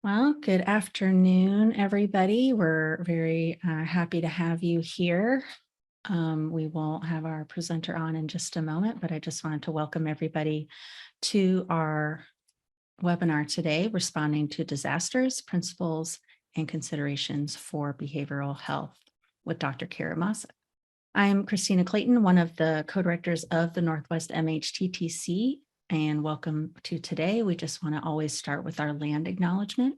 Well, good afternoon, everybody. We're very happy to have you here. We will have our presenter on in just a moment, but I just wanted to welcome everybody to our webinar today, Responding to Disasters, Principles and Considerations for Behavioral Health with Dr. Kara Mauseth. I'm Christina Clayton, one of the co-directors of the Northwest MSTTC, and welcome to today. We just want to always start with our land acknowledgement.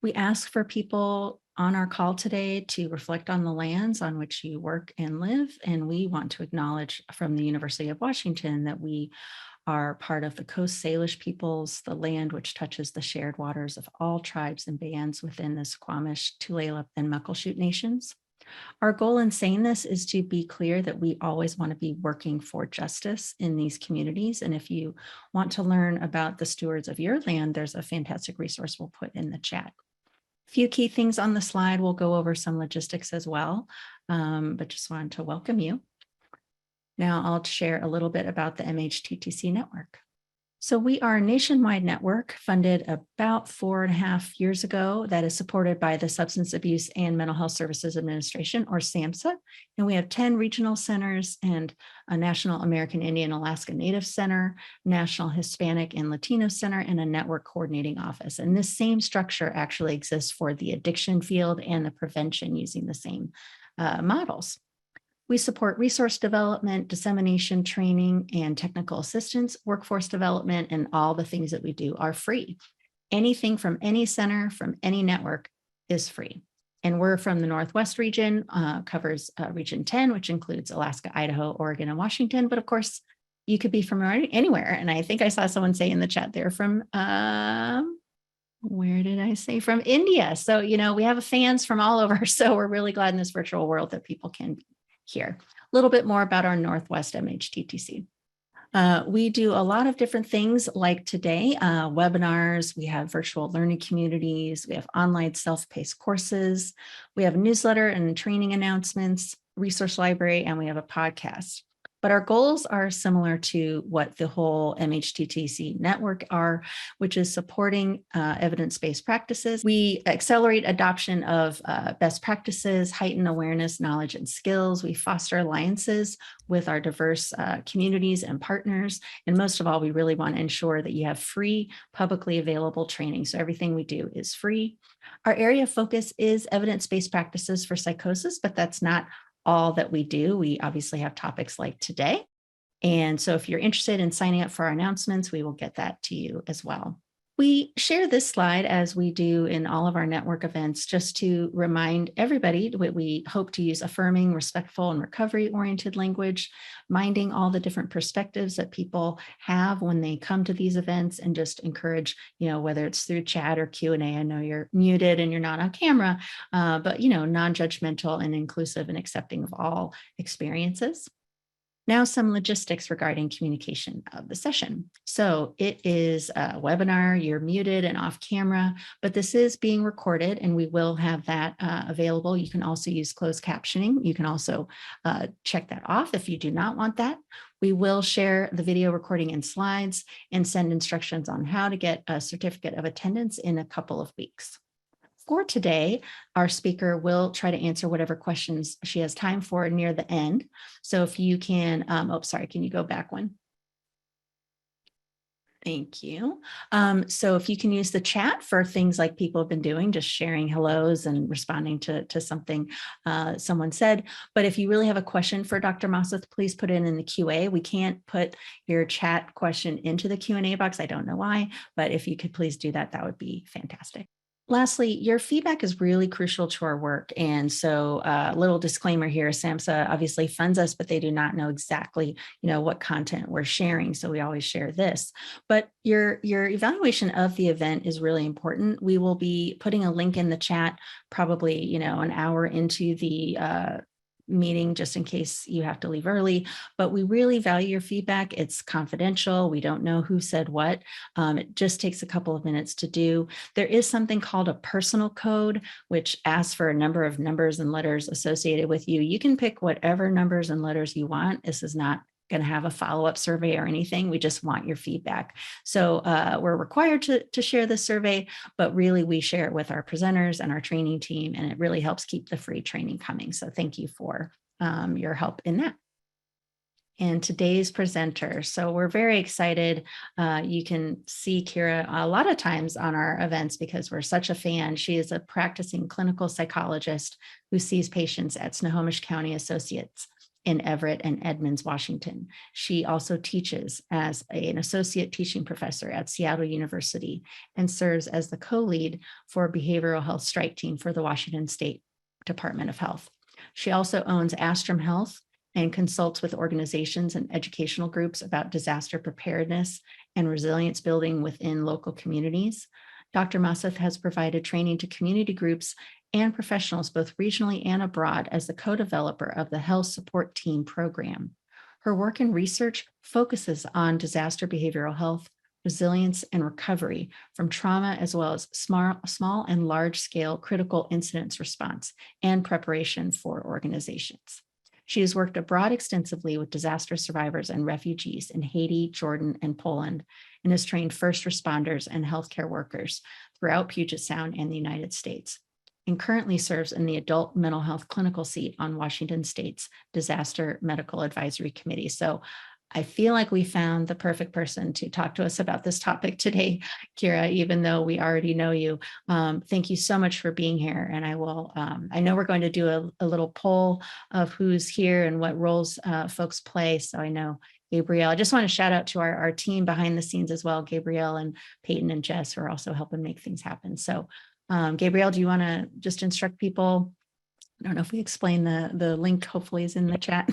We ask for people on our call today to reflect on the lands on which you work and live, and we want to acknowledge from the University of Washington that we are part of the Coast Salish peoples, the land which touches the shared waters of all tribes and bands within the Squamish, Tulalip, and Muckleshoot nations. Our goal in saying this is to be clear that we always want to be working for justice in these communities. And if you want to learn about the stewards of your land, there's a fantastic resource we'll put in the chat. A few key things on the slide. We'll go over some logistics as well, but just wanted to welcome you. Now I'll share a little bit about the MSTTC network. So we are a nationwide network funded about 4.5 years ago that is supported by the Substance Abuse and Mental Health Services Administration, or SAMHSA. And we have 10 regional centers and a National American Indian Alaska Native Center, National Hispanic and Latino Center, and a network coordinating office. And this same structure actually exists for the addiction field and the prevention using the same models. We support resource development, dissemination, training, and technical assistance. Workforce development, and all the things that we do are free. Anything from any center, from any network is free. And we're from the Northwest region, covers Region 10, which includes Alaska, Idaho, Oregon, and Washington. But of course, you could be from anywhere. And I think I saw someone say in the chat they're from, where did I say? From India. So, we have fans from all over. So we're really glad in this virtual world that people can be here. A little bit more about our Northwest MSTTC. We do a lot of different things like today, webinars, we have virtual learning communities, we have online self-paced courses, we have newsletter and training announcements, resource library, and we have a podcast. But our goals are similar to what the whole MSTTC network are, which is supporting evidence-based practices. We accelerate adoption of best practices, heighten awareness, knowledge, and skills. We foster alliances with our diverse communities and partners. And most of all, we really want to ensure that you have free, publicly available training. So everything we do is free. Our area of focus is evidence-based practices for psychosis, but that's not all that we do. We obviously have topics like today. And so if you're interested in signing up for our announcements, we will get that to you as well. We share this slide as we do in all of our network events, just to remind everybody that we hope to use affirming, respectful, and recovery-oriented language, minding all the different perspectives that people have when they come to these events, and just encourage, whether it's through chat or Q&A, I know you're muted and you're not on camera, but, non-judgmental and inclusive and accepting of all experiences. Now, some logistics regarding communication of the session. So it is a webinar, you're muted and off camera, but this is being recorded and we will have that available. You can also use closed captioning. You can also check that off if you do not want that. We will share the video recording and slides and send instructions on how to get a certificate of attendance in a couple of weeks. For today, our speaker will try to answer whatever questions she has time for near the end. So if you can, can you go back one? Thank you. So if you can use the chat for things like people have been doing, just sharing hellos and responding to something someone said. But if you really have a question for Dr. Mauseth, please put it in the QA. We can't put your chat question into the Q&A box. I don't know why, but if you could please do that, that would be fantastic. Lastly, your feedback is really crucial to our work. And so a little disclaimer here, SAMHSA obviously funds us, but they do not know exactly, what content we're sharing. So we always share this. But your evaluation of the event is really important. We will be putting a link in the chat probably, an hour into the meeting, just in case you have to leave early, but we really value your feedback. It's confidential. We don't know who said what. It just takes a couple of minutes to do. There is something called a personal code, which asks for a number of numbers and letters associated with you. You can pick whatever numbers and letters you want. This is not going to have a follow-up survey or anything. We just want your feedback. So we're required to share this survey, but really we share it with our presenters and our training team, and it really helps keep the free training coming. So thank you for your help in that. And today's presenter. So we're very excited. You can see Kira a lot of times on our events because we're such a fan. She is a practicing clinical psychologist who sees patients at Snohomish Psychology Associates in Everett and Edmonds, Washington. She also teaches as an associate teaching professor at Seattle University and serves as the co-lead for behavioral health strike team for the Washington State Department of Health. She also owns Astrum Health and consults with organizations and educational groups about disaster preparedness and resilience building within local communities. Dr. Mauseth has provided training to community groups and professionals both regionally and abroad as the co-developer of the Health Support Team program. Her work and research focuses on disaster behavioral health, resilience, and recovery from trauma, as well as small and large-scale critical incidents response and preparation for organizations. She has worked abroad extensively with disaster survivors and refugees in Haiti, Jordan, and Poland, and has trained first responders and healthcare workers throughout Puget Sound and the United States, and currently serves in the Adult Mental Health Clinical Seat on Washington State's Disaster Medical Advisory Committee. So I feel like we found the perfect person to talk to us about this topic today, Kira, even though we already know you. Thank you so much for being here. And I will, I know we're going to do a little poll of who's here and what roles folks play. So I know Gabrielle, I just want to shout out to our team behind the scenes as well, Gabrielle and Peyton and Jess, who are also helping make things happen. So Gabrielle, do you want to just instruct people? I don't know if we explain the link, hopefully is in the chat.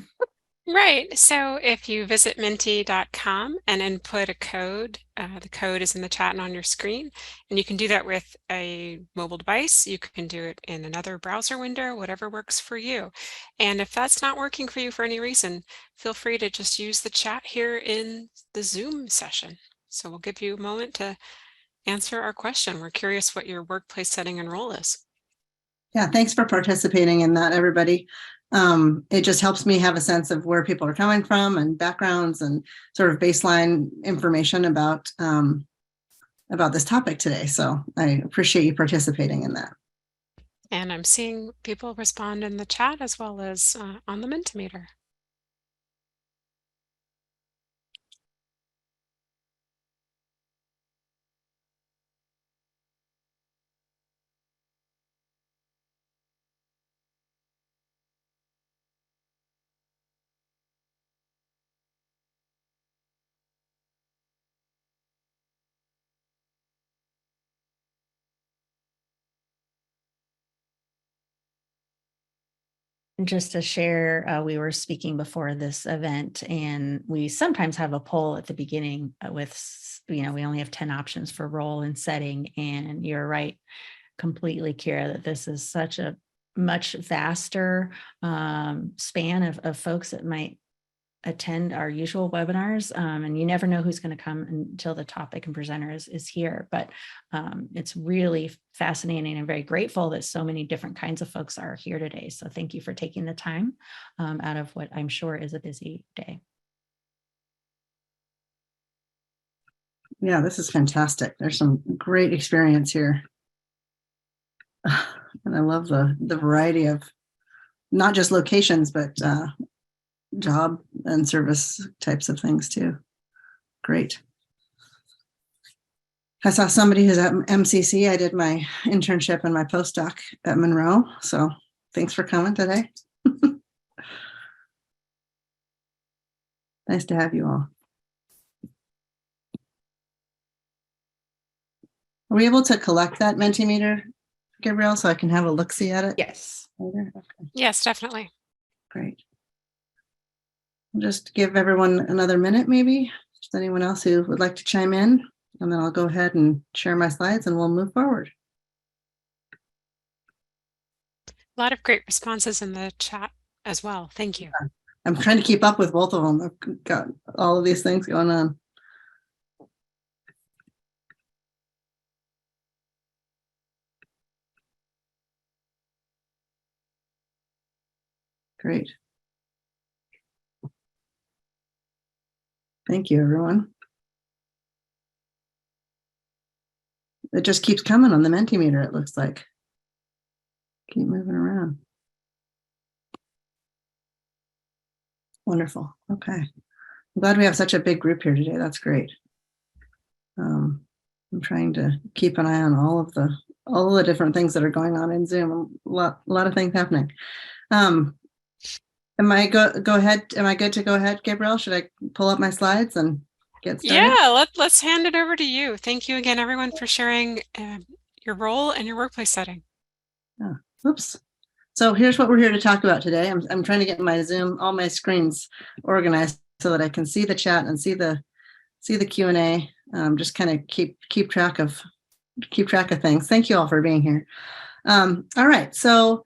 Right. So if you visit menti.com and input a code, the code is in the chat and on your screen, and you can do that with a mobile device. You can do it in another browser window, whatever works for you. And if that's not working for you for any reason, feel free to just use the chat here in the Zoom session. So we'll give you a moment to answer our question. We're curious what your workplace setting and role is. Yeah, thanks for participating in that, everybody. It just helps me have a sense of where people are coming from and backgrounds and sort of baseline information about this topic today. So I appreciate you participating in that. And I'm seeing people respond in the chat as well as on the Mentimeter. Just to share, we were speaking before this event, and we sometimes have a poll at the beginning with, we only have 10 options for role and setting. And you're right, completely, Kira, that this is such a much vaster span of folks that might attend our usual webinars, and you never know who's going to come until the topic and presenter is here. But it's really fascinating and very grateful that so many different kinds of folks are here today. So thank you for taking the time out of what I'm sure is a busy day. Yeah, this is fantastic. There's some great experience here. And I love the variety of not just locations, but job and service types of things too. Great. I saw somebody who's at MCC. I did my internship and my postdoc at Monroe. So thanks for coming today. Nice to have you all. Are we able to collect that Mentimeter, Gabrielle, so I can have a look-see at it? Yes. Later? Okay. Yes, definitely. Great. I'll just give everyone another minute, maybe. Just anyone else who would like to chime in, and then I'll go ahead and share my slides and we'll move forward. A lot of great responses in the chat as well. Thank you. Yeah. I'm trying to keep up with both of them. I've got all of these things going on. Great. Thank you, everyone. It just keeps coming on the Mentimeter, it looks like. Keep moving around. Wonderful. Okay. I'm glad we have such a big group here today. That's great. I'm trying to keep an eye on all the different things that are going on in Zoom. A lot of things happening. Am I good to go ahead, Gabrielle? Should I pull up my slides and get started? Yeah, let's hand it over to you. Thank you again, everyone, for sharing your role and your workplace setting. Oh, oops. So here's what we're here to talk about today. I'm trying to get my Zoom, all my screens organized so that I can see the chat and see the Q&A. Just kind of keep track of things. Thank you all for being here. All right, so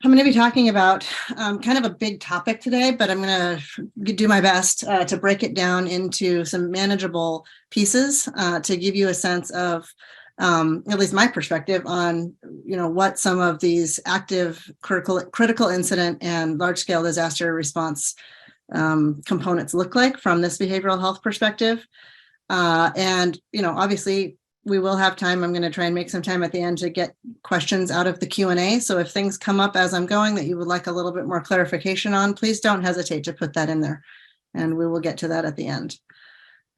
I'm going to be talking about kind of a big topic today, but I'm going to do my best to break it down into some manageable pieces to give you a sense of at least my perspective on, what some of these active critical incident and large-scale disaster response components look like from this behavioral health perspective. And, obviously, we will have time. I'm going to try and make some time at the end to get questions out of the Q&A. So if things come up as I'm going that you would like a little bit more clarification on, please don't hesitate to put that in there, and we will get to that at the end.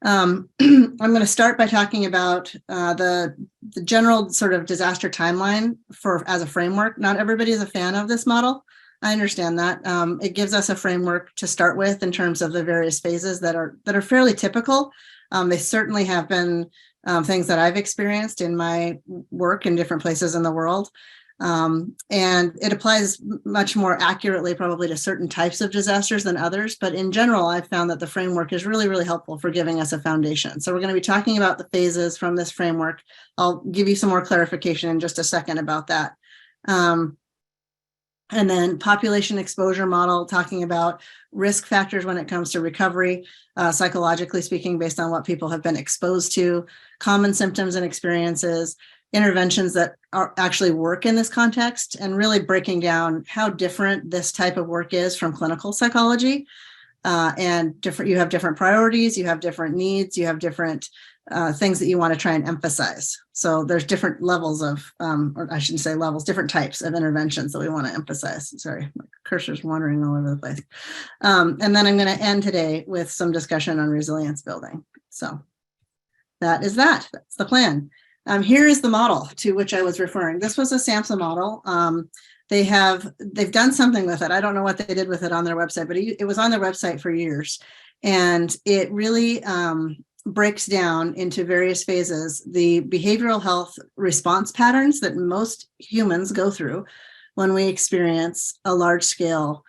I'm going to start by talking about the general sort of disaster timeline as a framework. Not everybody is a fan of this model. I understand that. It gives us a framework to start with in terms of the various phases that are fairly typical. They certainly have been things that I've experienced in my work in different places in the world. And it applies much more accurately probably to certain types of disasters than others. But in general, I've found that the framework is really, really helpful for giving us a foundation. So we're going to be talking about the phases from this framework. I'll give you some more clarification in just a second about that. And then population exposure model, talking about risk factors when it comes to recovery, psychologically speaking, based on what people have been exposed to, common symptoms and experiences, interventions that actually work in this context, and really breaking down how different this type of work is from clinical psychology. And you have different priorities, you have different needs, you have different things that you want to try and emphasize. So there's different levels of, or I shouldn't say levels, different types of interventions that we want to emphasize. Sorry, my cursor's wandering all over the place. And then I'm going to end today with some discussion on resilience building. So that's the plan. Here is the model to which I was referring. This was a SAMHSA model. They've done something with it. I don't know what they did with it on their website, but it was on their website for years. And it really breaks down into various phases the behavioral health response patterns that most humans go through when we experience a large scale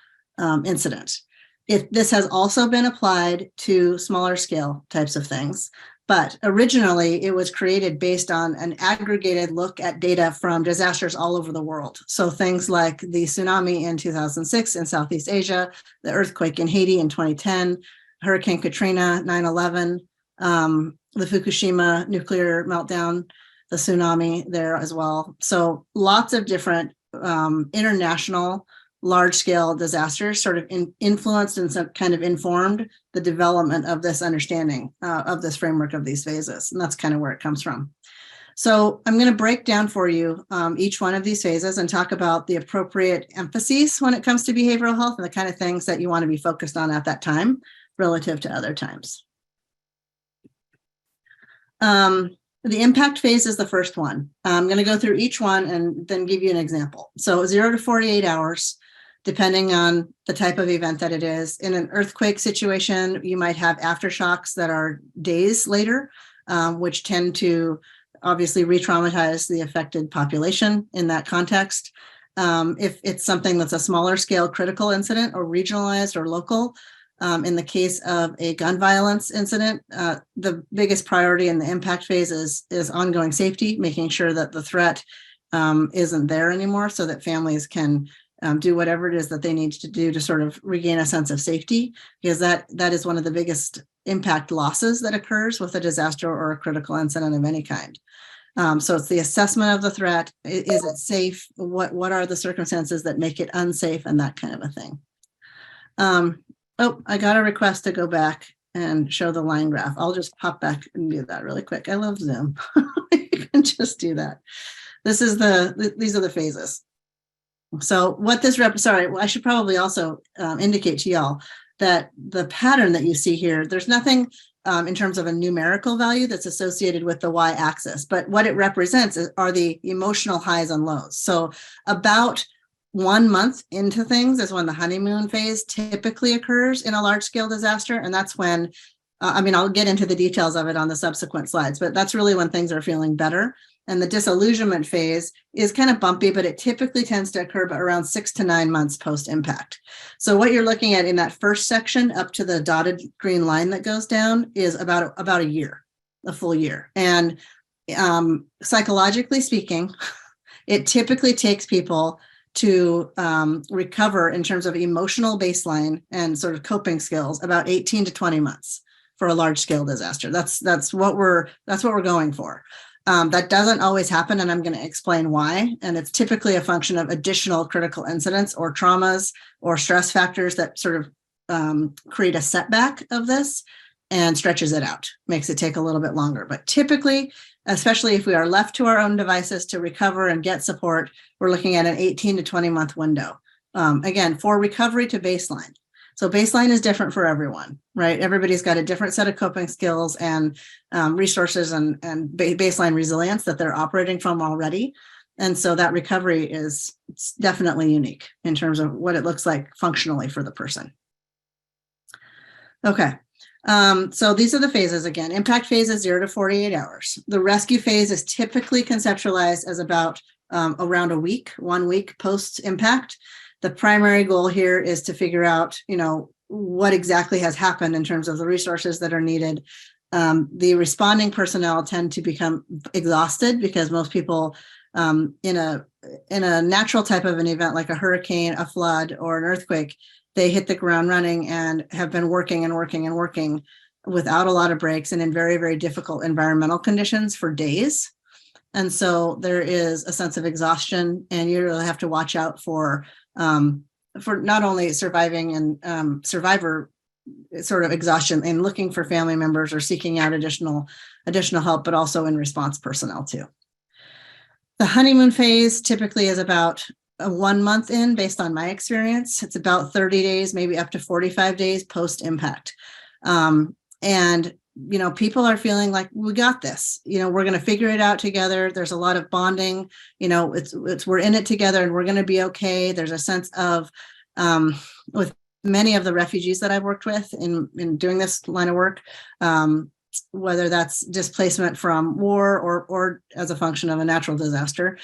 incident. This has also been applied to smaller scale types of things. But originally, it was created based on an aggregated look at data from disasters all over the world. So things like the tsunami in 2006 in Southeast Asia, the earthquake in Haiti in 2010, Hurricane Katrina, 9/11, the Fukushima nuclear meltdown, the tsunami there as well. So lots of different international large-scale disasters sort of influenced and some kind of informed the development of this understanding of this framework of these phases. And that's kind of where it comes from. So I'm going to break down for you each one of these phases and talk about the appropriate emphases when it comes to behavioral health and the kind of things that you want to be focused on at that time relative to other times. The impact phase is the first one. I'm going to go through each one and then give you an example. So 0 to 48 hours, depending on the type of event that it is. In an earthquake situation, you might have aftershocks that are days later, which tend to obviously re-traumatize the affected population in that context. If it's something that's a smaller scale critical incident or regionalized or local, in the case of a gun violence incident, the biggest priority in the impact phase is ongoing safety, making sure that the threat isn't there anymore so that families can do whatever it is that they need to do to sort of regain a sense of safety, because that is one of the biggest impact losses that occurs with a disaster or a critical incident of any kind. So it's the assessment of the threat. Is it safe? What are the circumstances that make it unsafe, and that kind of a thing. Oh, I got a request to go back and show the line graph. I'll just pop back and do that really quick. I love Zoom. You can just do that. These are the phases. So what this I should probably also indicate to y'all that the pattern that you see here, there's nothing in terms of a numerical value that's associated with the y-axis, but what it represents are the emotional highs and lows. So about 1 month into things is when the honeymoon phase typically occurs in a large-scale disaster, and that's when, I'll get into the details of it on the subsequent slides, but that's really when things are feeling better. And the disillusionment phase is kind of bumpy, but it typically tends to occur around 6 to 9 months post-impact. So what you're looking at in that first section up to the dotted green line that goes down is about a year, a full year. And psychologically speaking, it typically takes people to recover in terms of emotional baseline and sort of coping skills about 18 to 20 months for a large-scale disaster. That's what we're going for. That doesn't always happen, and I'm going to explain why. And it's typically a function of additional critical incidents or traumas or stress factors that sort of create a setback of this and stretches it out, makes it take a little bit longer. But typically, especially if we are left to our own devices to recover and get support, we're looking at an 18 to 20 month window. Again, for recovery to baseline. So baseline is different for everyone, right? Everybody's got a different set of coping skills and resources and baseline resilience that they're operating from already. And so that recovery is definitely unique in terms of what it looks like functionally for the person. Okay. So these are the phases again. Impact phase is 0 to 48 hours. The rescue phase is typically conceptualized as about around 1 week post-impact. The primary goal here is to figure out, what exactly has happened in terms of the resources that are needed. The responding personnel tend to become exhausted because most people in a natural type of an event like a hurricane, a flood, or an earthquake, they hit the ground running and have been working and working and working without a lot of breaks and in very, very difficult environmental conditions for days. And so there is a sense of exhaustion, and you really have to watch out for not only surviving and survivor sort of exhaustion and looking for family members or seeking out additional help, but also in response personnel too. The honeymoon phase typically is about 1 month in, based on my experience. It's about 30 days, maybe up to 45 days post-impact. And people are feeling like, we got this, we're going to figure it out together. There's a lot of bonding, we're in it together and we're going to be okay. There's a sense of, with many of the refugees that I've worked with in doing this line of work, whether that's displacement from war or as a function of a natural disaster,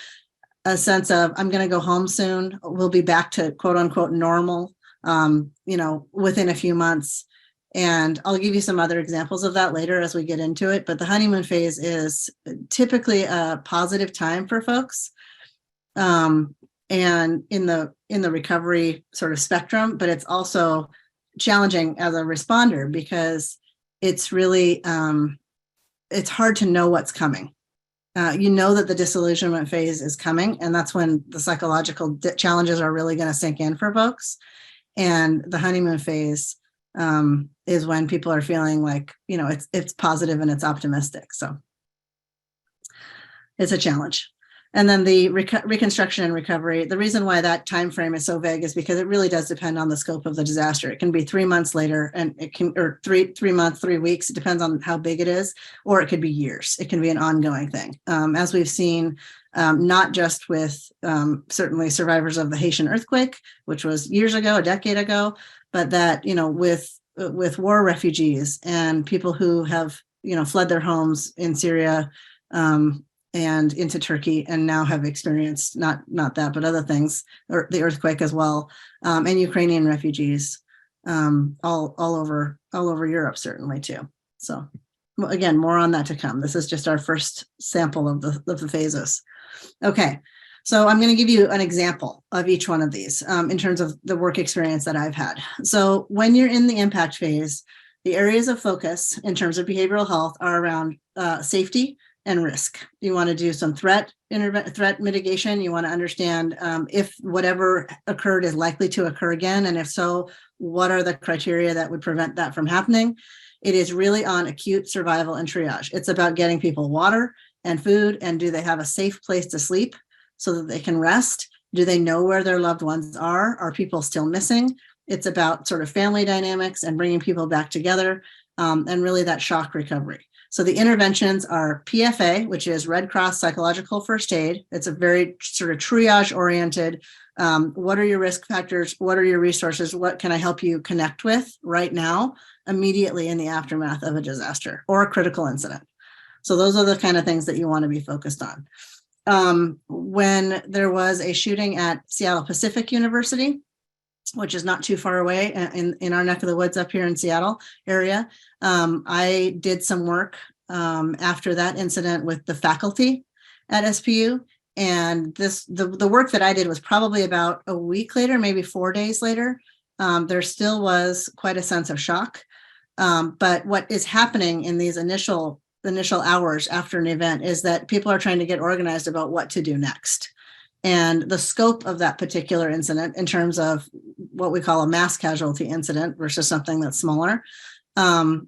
a sense of, I'm going to go home soon. We'll be back to quote unquote normal, within a few months. And I'll give you some other examples of that later as we get into it. But the honeymoon phase is typically a positive time for folks, and in the recovery sort of spectrum, but it's also challenging as a responder because it's really, it's hard to know what's coming. That the disillusionment phase is coming, and that's when the psychological challenges are really going to sink in for folks. And the honeymoon phase is when people are feeling like, it's positive and it's optimistic. So it's a challenge. And then the reconstruction and recovery, the reason why that time frame is so vague is because it really does depend on the scope of the disaster. It can be 3 months later, and it can, or 3 months, 3 weeks. It depends on how big it is, or it could be years. It can be an ongoing thing. As we've seen, not just with certainly survivors of the Haitian earthquake, which was years ago, a decade ago, but that, with war refugees and people who have, fled their homes in Syria, and into Turkey, and now have experienced not that, but other things, or the earthquake as well, and Ukrainian refugees, all over Europe, certainly too. So again, more on that to come. This is just our first sample of the phases. Okay, so I'm going to give you an example of each one of these in terms of the work experience that I've had. So when you're in the impact phase, the areas of focus in terms of behavioral health are around safety and risk. You want to do some threat mitigation. You want to understand if whatever occurred is likely to occur again, and if so, what are the criteria that would prevent that from happening? It is really on acute survival and triage. It's about getting people water and food, and do they have a safe place to sleep so that they can rest? Do they know where their loved ones are? Are people still missing? It's about sort of family dynamics and bringing people back together, and really that shock recovery. So the interventions are PFA, which is Red Cross Psychological First Aid. It's a very sort of triage oriented. What are your risk factors? What are your resources? What can I help you connect with right now, immediately in the aftermath of a disaster or a critical incident? So those are the kind of things that you want to be focused on. When there was a shooting at Seattle Pacific University, which is not too far away in our neck of the woods up here in Seattle area, I did some work after that incident with the faculty at SPU. And the work that I did was probably about a week later, maybe 4 days later. There still was quite a sense of shock. But what is happening in these initial hours after an event is that people are trying to get organized about what to do next. And the scope of that particular incident, in terms of what we call a mass casualty incident versus something that's smaller,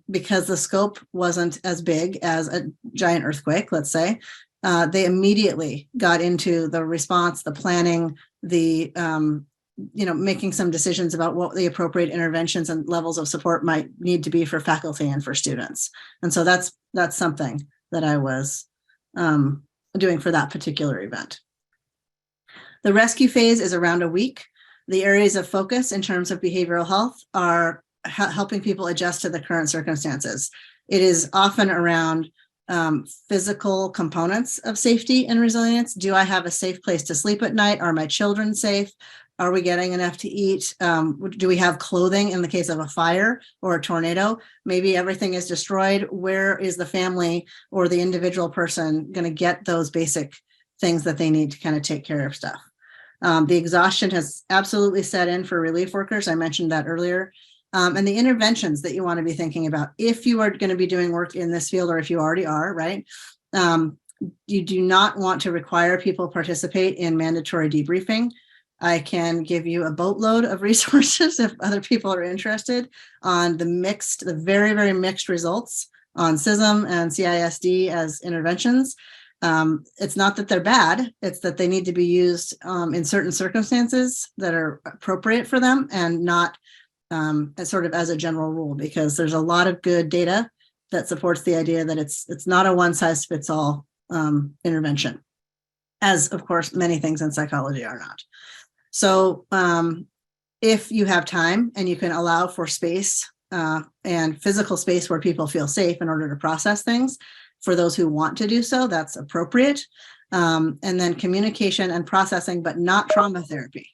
because the scope wasn't as big as a giant earthquake, let's say, they immediately got into the response, the planning, the making some decisions about what the appropriate interventions and levels of support might need to be for faculty and for students. And so that's something that I was doing for that particular event. The rescue phase is around a week. The areas of focus in terms of behavioral health are helping people adjust to the current circumstances. It is often around physical components of safety and resilience. Do I have a safe place to sleep at night? Are my children safe? Are we getting enough to eat? Do we have clothing in the case of a fire or a tornado? Maybe everything is destroyed. Where is the family or the individual person going to get those basic things that they need to kind of take care of stuff? The exhaustion has absolutely set in for relief workers. I mentioned that earlier. And the interventions that you want to be thinking about if you are going to be doing work in this field, or if you already are, right? You do not want to require people participate in mandatory debriefing. I can give you a boatload of resources if other people are interested on the very, very mixed results on CISM and CISD as interventions. It's not that they're bad, it's that they need to be used in certain circumstances that are appropriate for them, and not sort of as a general rule, because there's a lot of good data that supports the idea that it's not a one-size-fits-all intervention, as of course many things in psychology are not. So if you have time and you can allow for space and physical space where people feel safe in order to process things, for those who want to do so, that's appropriate. And then communication and processing, but not trauma therapy.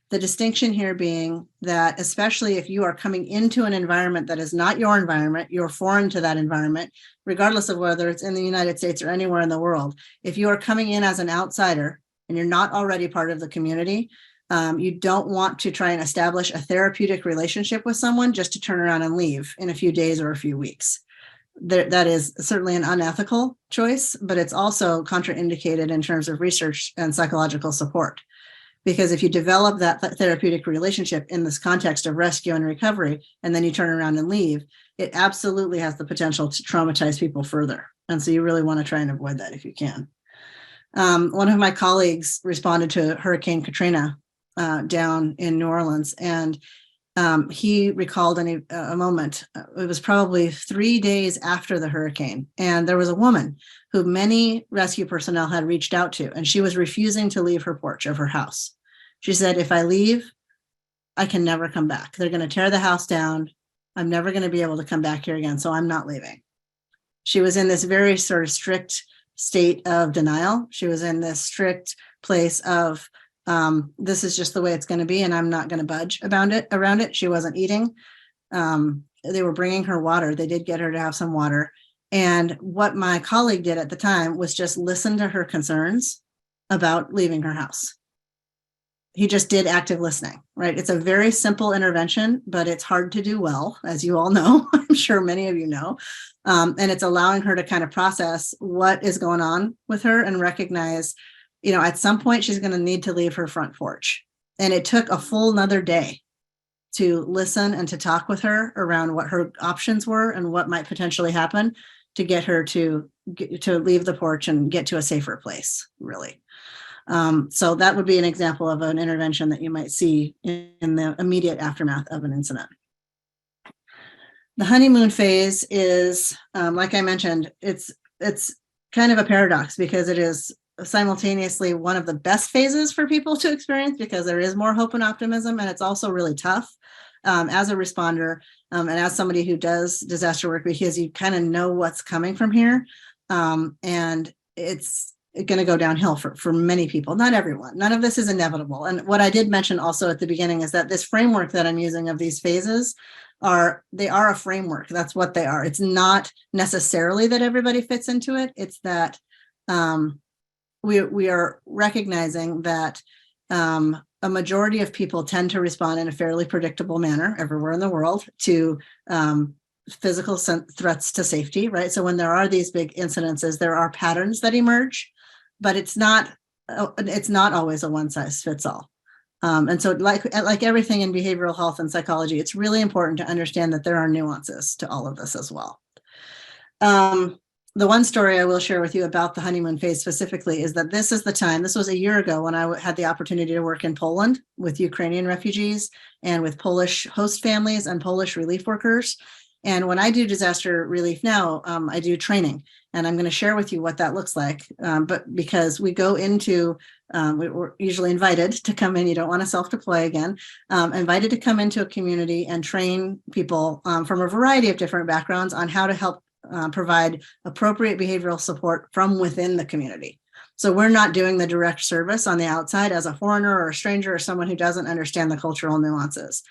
The distinction here being that, especially if you are coming into an environment that is not your environment, you're foreign to that environment, regardless of whether it's in the United States or anywhere in the world. If you are coming in as an outsider and you're not already part of the community, you don't want to try and establish a therapeutic relationship with someone just to turn around and leave in a few days or a few weeks. That is certainly an unethical choice, but it's also contraindicated in terms of research and psychological support. Because if you develop that therapeutic relationship in this context of rescue and recovery, and then you turn around and leave, it absolutely has the potential to traumatize people further. And so you really want to try and avoid that if you can. One of my colleagues responded to Hurricane Katrina down in New Orleans, and he recalled a moment. It was probably 3 days after the hurricane, and there was a woman who many rescue personnel had reached out to, and she was refusing to leave her porch of her house. She said, if I leave, I can never come back. They're going to tear the house down. I'm never going to be able to come back here again, so I'm not leaving. She was in this very sort of strict state of denial. She was in this strict place of, this is just the way it's going to be, and I'm not going to budge around it. She wasn't eating. They were bringing her water. They did get her to have some water. And what my colleague did at the time was just listen to her concerns about leaving her house. He just did active listening, right? It's a very simple intervention, but it's hard to do well, as you all know. I'm sure many of you know. And it's allowing her to kind of process what is going on with her and recognize, at some point she's going to need to leave her front porch. And it took a full another day to listen and to talk with her around what her options were and what might potentially happen to get her to leave the porch and get to a safer place, really. So that would be an example of an intervention that you might see in the immediate aftermath of an incident. The honeymoon phase is, like I mentioned, it's kind of a paradox because it is simultaneously one of the best phases for people to experience because there is more hope and optimism, and it's also really tough as a responder and as somebody who does disaster work, because you kind of know what's coming from here, and it's going to go downhill for many people, not everyone. None of this is inevitable. And what I did mention also at the beginning is that this framework that I'm using of these phases are a framework. That's what they are. It's not necessarily that everybody fits into it. It's that we are recognizing that a majority of people tend to respond in a fairly predictable manner everywhere in the world to physical threats to safety, right? So when there are these big incidences, there are patterns that emerge, but it's not always a one size fits all. And so like everything in behavioral health and psychology, it's really important to understand that there are nuances to all of this as well. The one story I will share with you about the honeymoon phase specifically is that this was a year ago when I had the opportunity to work in Poland with Ukrainian refugees and with Polish host families and Polish relief workers. And when I do disaster relief now, I do training, and I'm going to share with you what that looks like. But because we go into, we're usually invited to come in, you don't want to self-deploy again, invited to come into a community and train people from a variety of different backgrounds on how to help provide appropriate behavioral support from within the community. So we're not doing the direct service on the outside as a foreigner or a stranger or someone who doesn't understand the cultural nuances.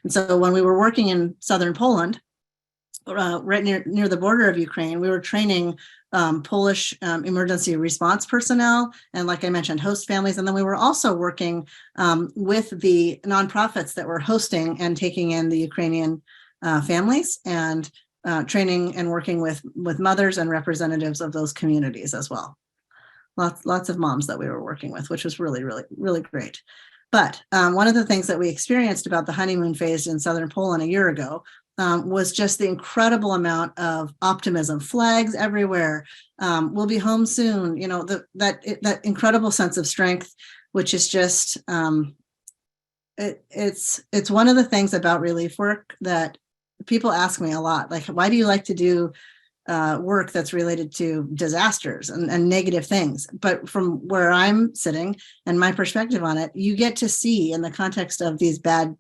And so when we were working in southern Poland, right near the border of Ukraine, we were training Polish emergency response personnel, and like I mentioned, host families. And then we were also working with the nonprofits that were hosting and taking in the Ukrainian families, and training and working with mothers and representatives of those communities as well. Lots of moms that we were working with, which was really, really, really great. But one of the things that we experienced about the honeymoon phase in southern Poland a year ago was just the incredible amount of optimism, flags everywhere. We'll be home soon. You know, that incredible sense of strength, which is just it's one of the things about relief work that people ask me a lot. Like, why do you like to do work that's related to disasters and negative things? But from where I'm sitting and my perspective on it, you get to see in the context of these bad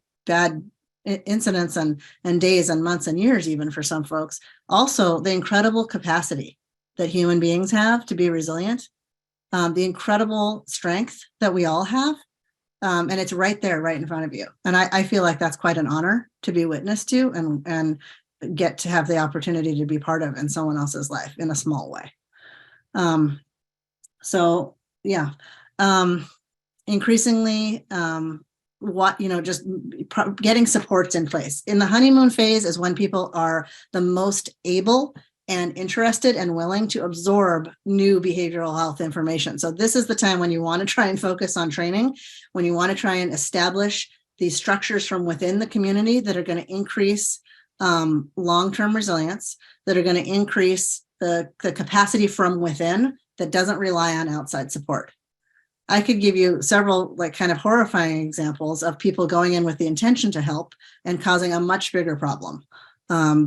incidents and days and months and years, even for some folks, also the incredible capacity that human beings have to be resilient, the incredible strength that we all have. And it's right there, right in front of you. And I feel like that's quite an honor to be witness to and get to have the opportunity to be part of in someone else's life in a small way. So yeah, increasingly, just getting supports in place. In the honeymoon phase is when people are the most able and interested and willing to absorb new behavioral health information. So this is the time when you want to try and focus on training, when you want to try and establish these structures from within the community that are going to increase long-term resilience, that are going to increase the capacity from within that doesn't rely on outside support. I could give you several kind of horrifying examples of people going in with the intention to help and causing a much bigger problem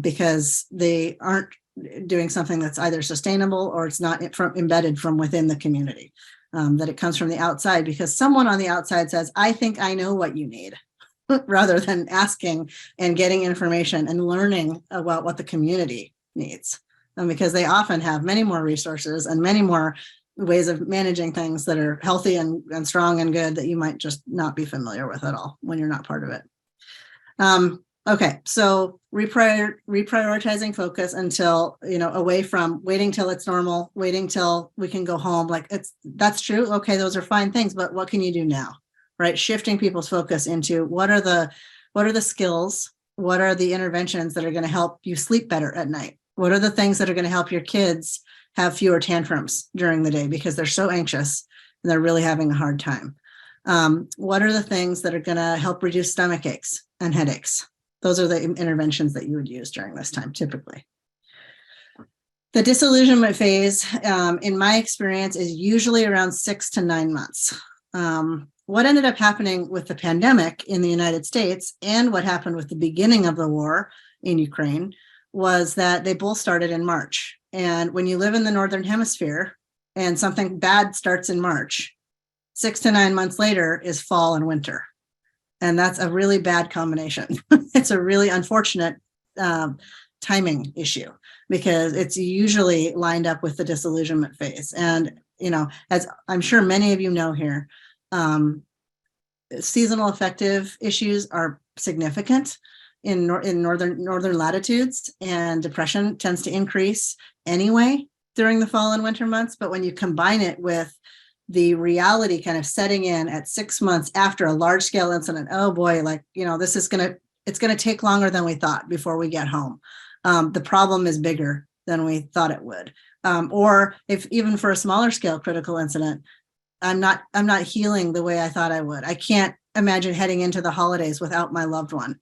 because they aren't doing something that's either sustainable or it's not embedded from within the community, that it comes from the outside because someone on the outside says, I think I know what you need, rather than asking and getting information and learning about what the community needs. Because they often have many more resources and many more ways of managing things that are healthy and strong and good that you might just not be familiar with at all when you're not part of it. Okay, so reprioritizing focus until, away from waiting till it's normal, waiting till we can go home. That's true. Okay, those are fine things, but what can you do now, right? Shifting people's focus into what are the skills, what are the interventions that are going to help you sleep better at night? What are the things that are going to help your kids have fewer tantrums during the day because they're so anxious and they're really having a hard time? What are the things that are going to help reduce stomach aches and headaches? Those are the interventions that you would use during this time, typically. The disillusionment phase, in my experience, is usually around 6 to 9 months. What ended up happening with the pandemic in the United States and what happened with the beginning of the war in Ukraine was that they both started in March. And when you live in the Northern Hemisphere and something bad starts in March, 6 to 9 months later is fall and winter. And that's a really bad combination. It's a really unfortunate timing issue because it's usually lined up with the disillusionment phase. And, as I'm sure many of you know here, seasonal affective issues are significant in northern latitudes, and depression tends to increase anyway during the fall and winter months. But when you combine it with the reality kind of setting in at 6 months after a large scale incident, oh boy, it's going to take longer than we thought before we get home. The problem is bigger than we thought it would. Or if even for a smaller scale critical incident, I'm not healing the way I thought I would. I can't imagine heading into the holidays without my loved one.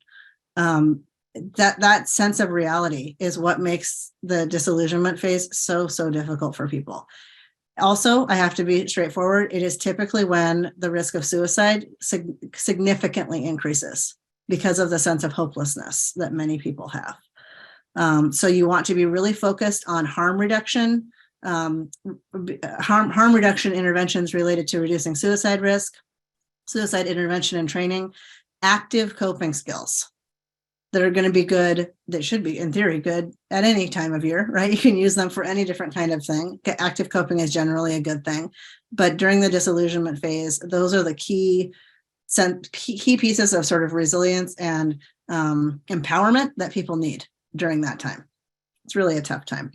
That sense of reality is what makes the disillusionment phase so difficult for people. Also, I have to be straightforward. It is typically when the risk of suicide significantly increases because of the sense of hopelessness that many people have. So you want to be really focused on harm reduction, harm reduction interventions related to reducing suicide risk, suicide intervention and training, active coping skills that are going to be good, that should be, in theory, good at any time of year, right? You can use them for any different kind of thing. Active coping is generally a good thing. But during the disillusionment phase, those are the key pieces of sort of resilience and empowerment that people need during that time. It's really a tough time.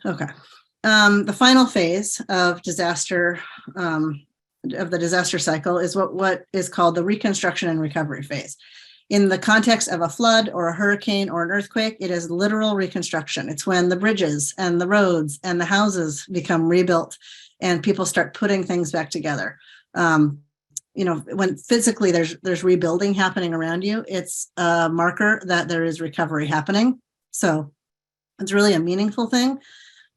Okay. The final phase of disaster, of the disaster cycle is what is called the reconstruction and recovery phase. In the context of a flood or a hurricane or an earthquake, it is literal reconstruction. It's when the bridges and the roads and the houses become rebuilt and people start putting things back together. When physically there's rebuilding happening around you, it's a marker that there is recovery happening. So it's really a meaningful thing.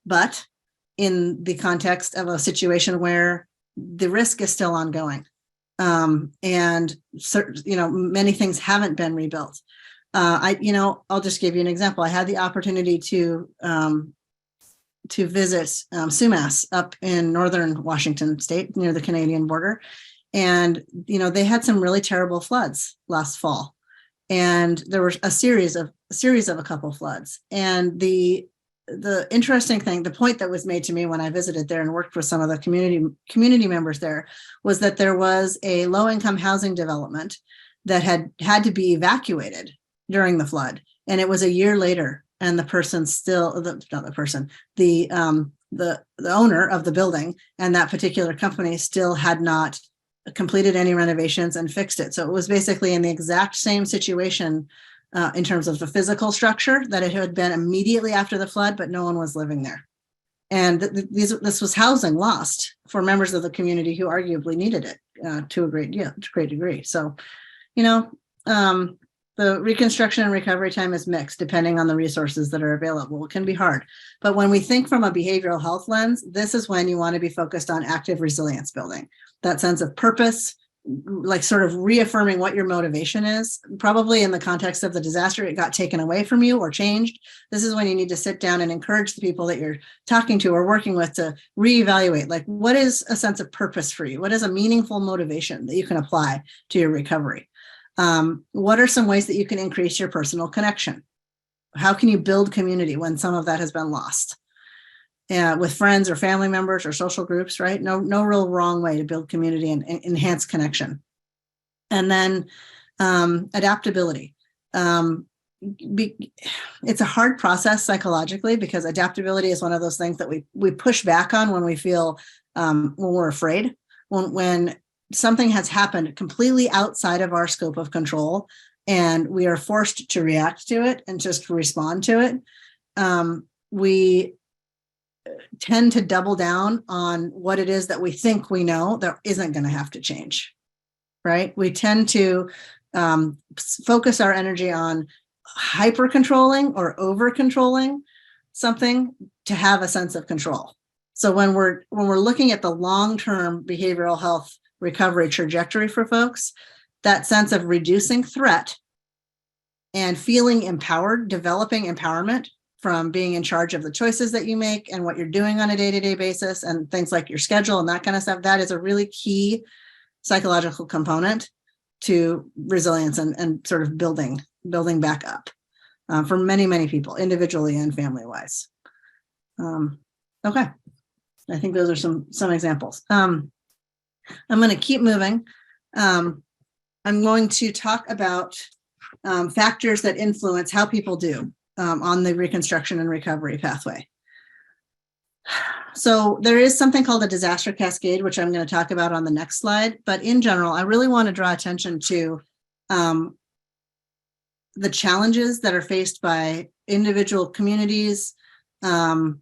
But in the context of a situation where the risk is still ongoing, and many things haven't been rebuilt. I'll just give you an example. I had the opportunity to visit Sumas up in northern Washington state near the Canadian border. And, they had some really terrible floods last fall. And there was a series of a couple floods. And the interesting thing, the point that was made to me when I visited there and worked with some of the community members there, was that there was a low-income housing development that had to be evacuated during the flood. And it was a year later, and the owner of the building and that particular company still had not completed any renovations and fixed it. So it was basically in the exact same situation in terms of the physical structure that it had been immediately after the flood, but no one was living there. And this was housing lost for members of the community who arguably needed it to a great degree. So, the reconstruction and recovery time is mixed depending on the resources that are available. It can be hard. But when we think from a behavioral health lens, this is when you want to be focused on active resilience building, that sense of purpose, like sort of reaffirming what your motivation is. Probably in the context of the disaster, it got taken away from you or changed. This is when you need to sit down and encourage the people that you're talking to or working with to reevaluate, like, what is a sense of purpose for you? What is a meaningful motivation that you can apply to your recovery? What are some ways that you can increase your personal connection? How can you build community when some of that has been lost? With friends or family members or social groups, right? No real wrong way to build community and enhance connection. And then adaptability. It's a hard process psychologically because adaptability is one of those things that we push back on when we feel when we're afraid, when something has happened completely outside of our scope of control and we are forced to react to it and just respond to it. We tend to double down on what it is that we think we know that isn't going to have to change, right? We tend to focus our energy on hyper controlling or over controlling something to have a sense of control. So when we're looking at the long-term behavioral health recovery trajectory for folks, that sense of reducing threat and feeling empowered, developing empowerment from being in charge of the choices that you make and what you're doing on a day-to-day basis and things like your schedule and that kind of stuff, that is a really key psychological component to resilience and sort of building back up for many, many people, individually and family-wise. Okay, I think those are some examples. I'm going to keep moving. I'm going to talk about factors that influence how people do on the reconstruction and recovery pathway. So there is something called a disaster cascade, which I'm going to talk about on the next slide. But in general, I really want to draw attention to the challenges that are faced by individual communities, different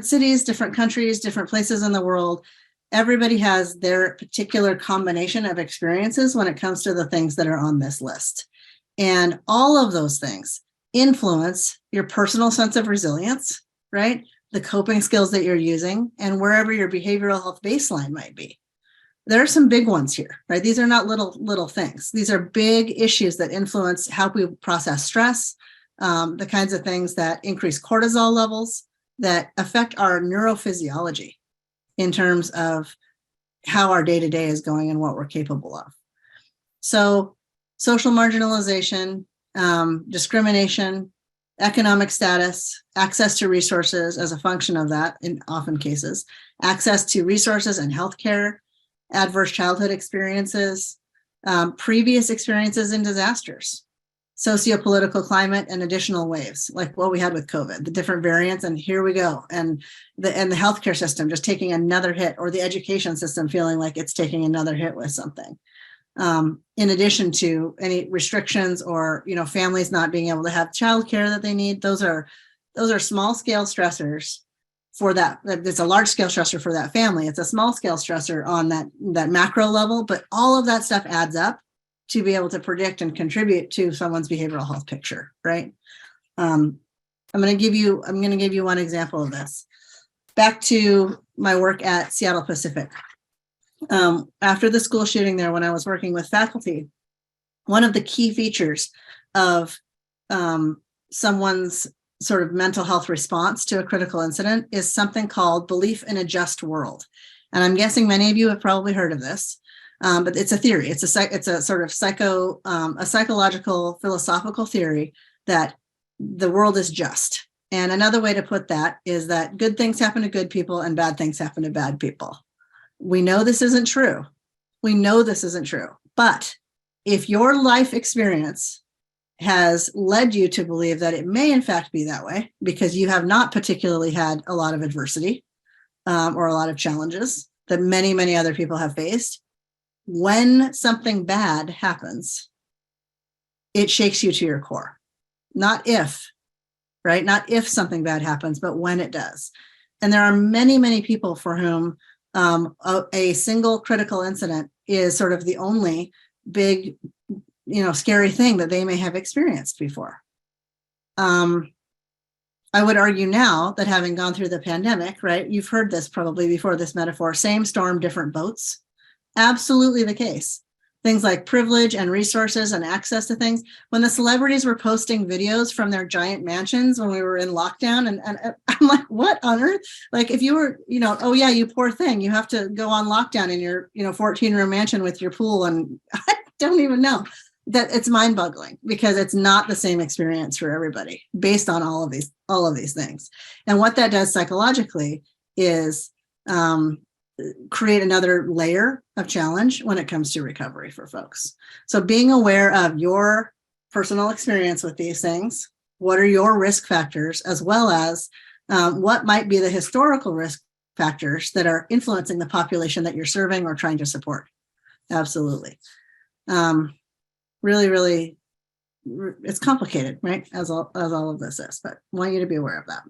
cities, different countries, different places in the world. Everybody has their particular combination of experiences when it comes to the things that are on this list. And all of those things influence your personal sense of resilience, right? The coping skills that you're using and wherever your behavioral health baseline might be. There are some big ones here, right? These are not little things. These are big issues that influence how we process stress, the kinds of things that increase cortisol levels, that affect our neurophysiology in terms of how our day-to-day is going and what we're capable of. So social marginalization, discrimination, economic status, access to resources as a function of that in often cases, access to resources and healthcare, adverse childhood experiences, previous experiences in disasters, socio-political climate and additional waves, like what we had with COVID, the different variants, and here we go. And the healthcare system just taking another hit, or the education system feeling like it's taking another hit with something. In addition to any restrictions or, families not being able to have childcare that they need, those are small scale stressors for that. It's a large scale stressor for that family. It's a small scale stressor on that macro level, but all of that stuff adds up to be able to predict and contribute to someone's behavioral health picture, right? I'm going to give you one example of this. Back to my work at Seattle Pacific. After the school shooting there, when I was working with faculty, one of the key features of someone's sort of mental health response to a critical incident is something called belief in a just world. And I'm guessing many of you have probably heard of this, but it's a theory. It's a sort of psychological, philosophical theory that the world is just. And another way to put that is that good things happen to good people and bad things happen to bad people. We know this isn't true. But if your life experience has led you to believe that it may in fact be that way, because you have not particularly had a lot of adversity or a lot of challenges that many, many other people have faced, when something bad happens, it shakes you to your core. Not if, right? Not if something bad happens, but when it does. And there are many, many people for whom a single critical incident is sort of the only big, scary thing that they may have experienced before. I would argue now that having gone through the pandemic, right? You've heard this probably before, this metaphor, same storm, different boats. Absolutely the case. Things like privilege and resources and access to things. When the celebrities were posting videos from their giant mansions when we were in lockdown, and I'm like, what on earth? Like if you were, oh yeah, you poor thing, you have to go on lockdown in your, 14-room mansion with your pool, and I don't even know. That it's mind-boggling because it's not the same experience for everybody based on all of these things. And what that does psychologically is create another layer of challenge when it comes to recovery for folks. So being aware of your personal experience with these things, what are your risk factors, as well as what might be the historical risk factors that are influencing the population that you're serving or trying to support. Absolutely. Really, really it's complicated, right? As all of this is, but I want you to be aware of that.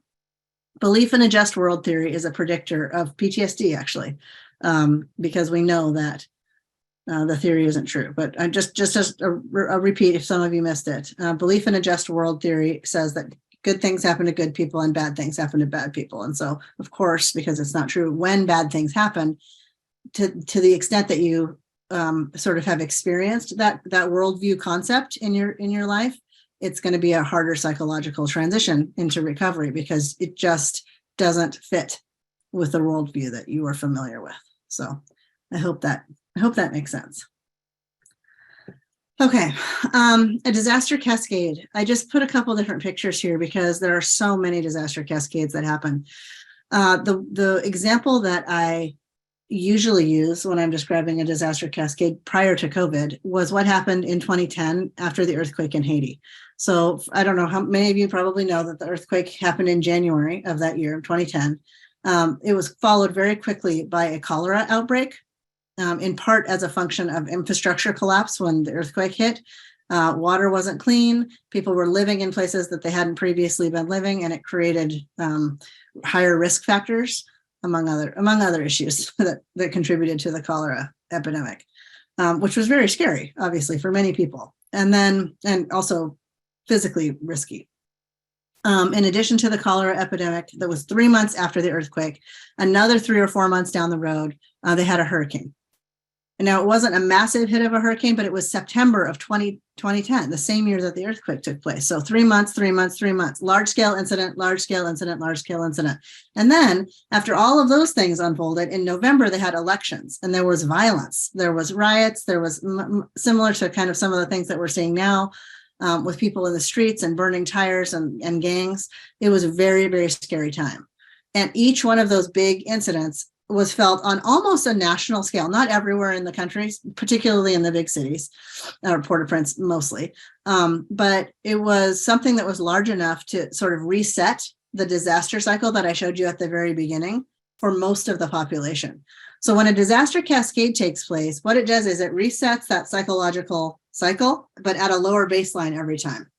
Belief in a just world theory is a predictor of PTSD, actually, because we know that the theory isn't true. But just a repeat, if some of you missed it, belief in a just world theory says that good things happen to good people and bad things happen to bad people. And so, of course, because it's not true, when bad things happen, to the extent that you sort of have experienced that worldview concept in your life, it's going to be a harder psychological transition into recovery because it just doesn't fit with the worldview that you are familiar with. So I hope that makes sense. Okay, a disaster cascade. I just put a couple different pictures here because there are so many disaster cascades that happen. The example that I usually use when I'm describing a disaster cascade prior to COVID was what happened in 2010 after the earthquake in Haiti. So I don't know how many of you probably know that the earthquake happened in January of that year, 2010. It was followed very quickly by a cholera outbreak. In part as a function of infrastructure collapse when the earthquake hit. Water wasn't clean. People were living in places that they hadn't previously been living, and it created higher risk factors, among other issues that contributed to the cholera epidemic, which was very scary, obviously, for many people, and also physically risky. In addition to the cholera epidemic, that was 3 months after the earthquake, another 3 or 4 months down the road, they had a hurricane. And now it wasn't a massive hit of a hurricane, but it was September of 2010, the same year that the earthquake took place. So 3 months, 3 months, 3 months, large scale incident, large scale incident, large scale incident. And then after all of those things unfolded, in November, they had elections and there was violence. There was riots. There was similar to kind of some of the things that we're seeing now with people in the streets and burning tires and gangs. It was a very, very scary time. And each one of those big incidents was felt on almost a national scale, not everywhere in the country, particularly in the big cities, or Port-au-Prince mostly. But it was something that was large enough to sort of reset the disaster cycle that I showed you at the very beginning for most of the population. So when a disaster cascade takes place, what it does is it resets that psychological cycle, but at a lower baseline every time,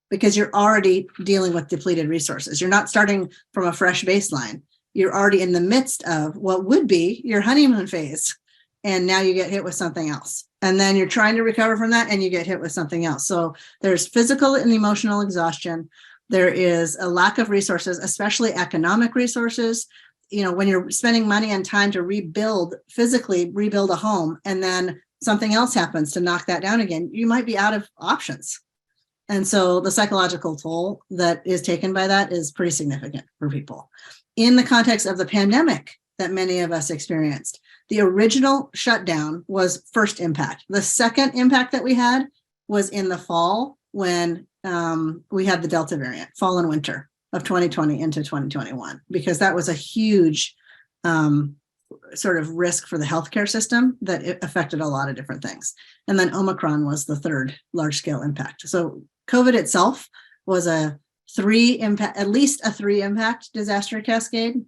because you're already dealing with depleted resources. You're not starting from a fresh baseline. You're already in the midst of what would be your honeymoon phase. And now you get hit with something else. And then you're trying to recover from that and you get hit with something else. So there's physical and emotional exhaustion. There is a lack of resources, especially economic resources. You know, when you're spending money and time to physically rebuild a home, and then something else happens to knock that down again, you might be out of options. And so the psychological toll that is taken by that is pretty significant for people. In the context of the pandemic that many of us experienced, the original shutdown was first impact. The second impact that we had was in the fall when we had the Delta variant, fall and winter of 2020 into 2021, because that was a huge sort of risk for the healthcare system that it affected a lot of different things. And then Omicron was the third large scale impact. So COVID itself was at least a 3 impact disaster cascade.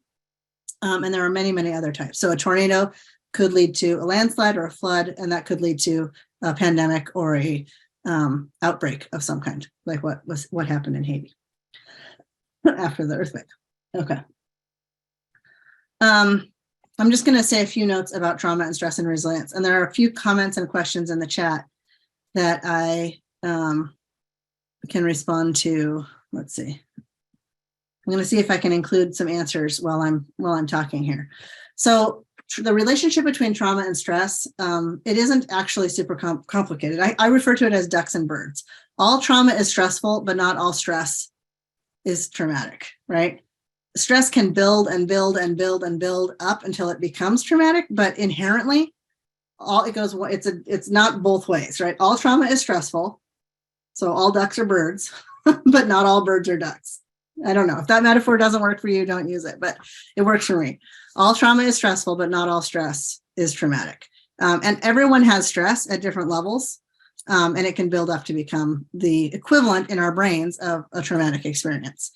And there are many, many other types. So a tornado could lead to a landslide or a flood, and that could lead to a pandemic or a outbreak of some kind, like what happened in Haiti after the earthquake. Okay. I'm just going to say a few notes about trauma and stress and resilience. And there are a few comments and questions in the chat that I can respond to. Let's see. I'm going to see if I can include some answers while I'm talking here. So the relationship between trauma and stress, it isn't actually super complicated. I refer to it as ducks and birds. All trauma is stressful, but not all stress is traumatic, right? Stress can build and build and build and build up until it becomes traumatic, but inherently, it's not both ways, right? All trauma is stressful, so all ducks are birds, but not all birds are ducks. I don't know. If that metaphor doesn't work for you, don't use it, but it works for me. All trauma is stressful, but not all stress is traumatic. And everyone has stress at different levels, and it can build up to become the equivalent in our brains of a traumatic experience.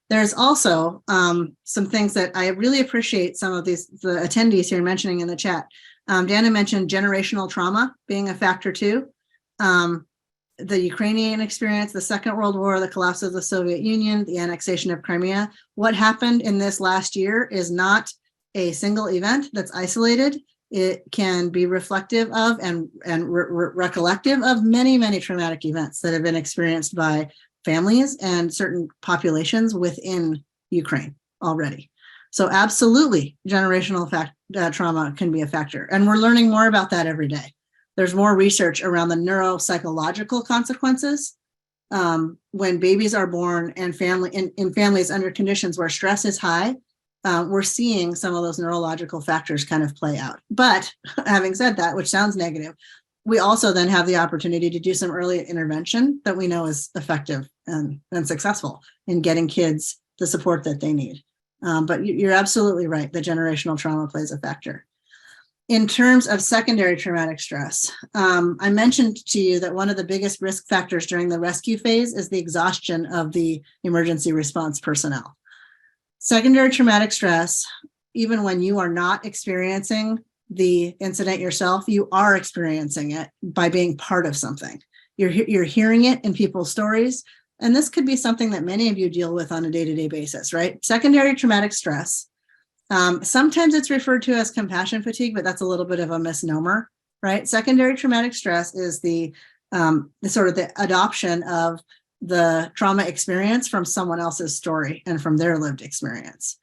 There's also some things that I really appreciate some of the attendees here mentioning in the chat. Dana mentioned generational trauma being a factor too. the Ukrainian experience, the Second World War, the collapse of the Soviet Union, the annexation of Crimea. What happened in this last year is not a single event that's isolated. It can be reflective of and recollective of many, many traumatic events that have been experienced by families and certain populations within Ukraine already. So absolutely, generational trauma can be a factor. And we're learning more about that every day. There's more research around the neuropsychological consequences when babies are born and in families under conditions where stress is high. We're seeing some of those neurological factors kind of play out. But having said that, which sounds negative, we also then have the opportunity to do some early intervention that we know is effective and successful in getting kids the support that they need. But you're absolutely right. The generational trauma plays a factor. In terms of secondary traumatic stress, I mentioned to you that one of the biggest risk factors during the rescue phase is the exhaustion of the emergency response personnel. Secondary traumatic stress, even when you are not experiencing the incident yourself, you are experiencing it by being part of something. You're hearing it in people's stories. And this could be something that many of you deal with on a day-to-day basis, right? Secondary traumatic stress. Sometimes it's referred to as compassion fatigue, but that's a little bit of a misnomer, right? Secondary traumatic stress is the sort of the adoption of the trauma experience from someone else's story and from their lived experience.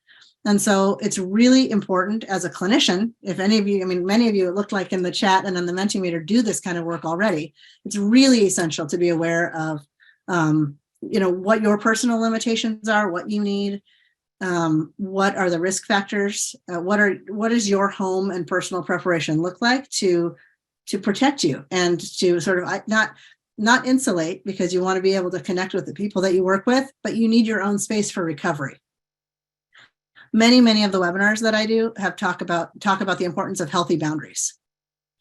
And so it's really important as a clinician, if any of you, I mean, many of you, it looked like in the chat and in the Mentimeter do this kind of work already. It's really essential to be aware of, what your personal limitations are, what you need, what are the risk factors, what does your home and personal preparation look like to protect you and to sort of not insulate, because you want to be able to connect with the people that you work with, but you need your own space for recovery. Many of the webinars that I do have talk about the importance of healthy boundaries.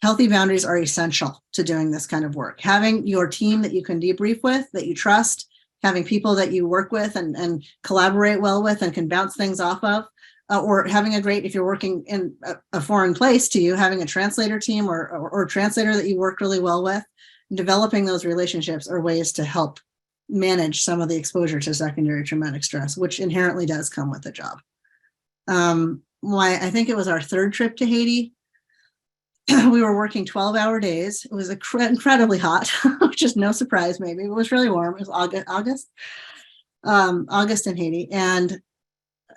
Healthy boundaries are essential to doing this kind of work. Having your team that you can debrief with, that you trust, having people that you work with and collaborate well with and can bounce things off of, or having if you're working in a foreign place to you, having a translator team or a translator that you work really well with, developing those relationships are ways to help manage some of the exposure to secondary traumatic stress, which inherently does come with the job. I think it was our third trip to Haiti. We were working 12-hour days. It was incredibly hot, which is no surprise, maybe. It was really warm. It was August in Haiti. And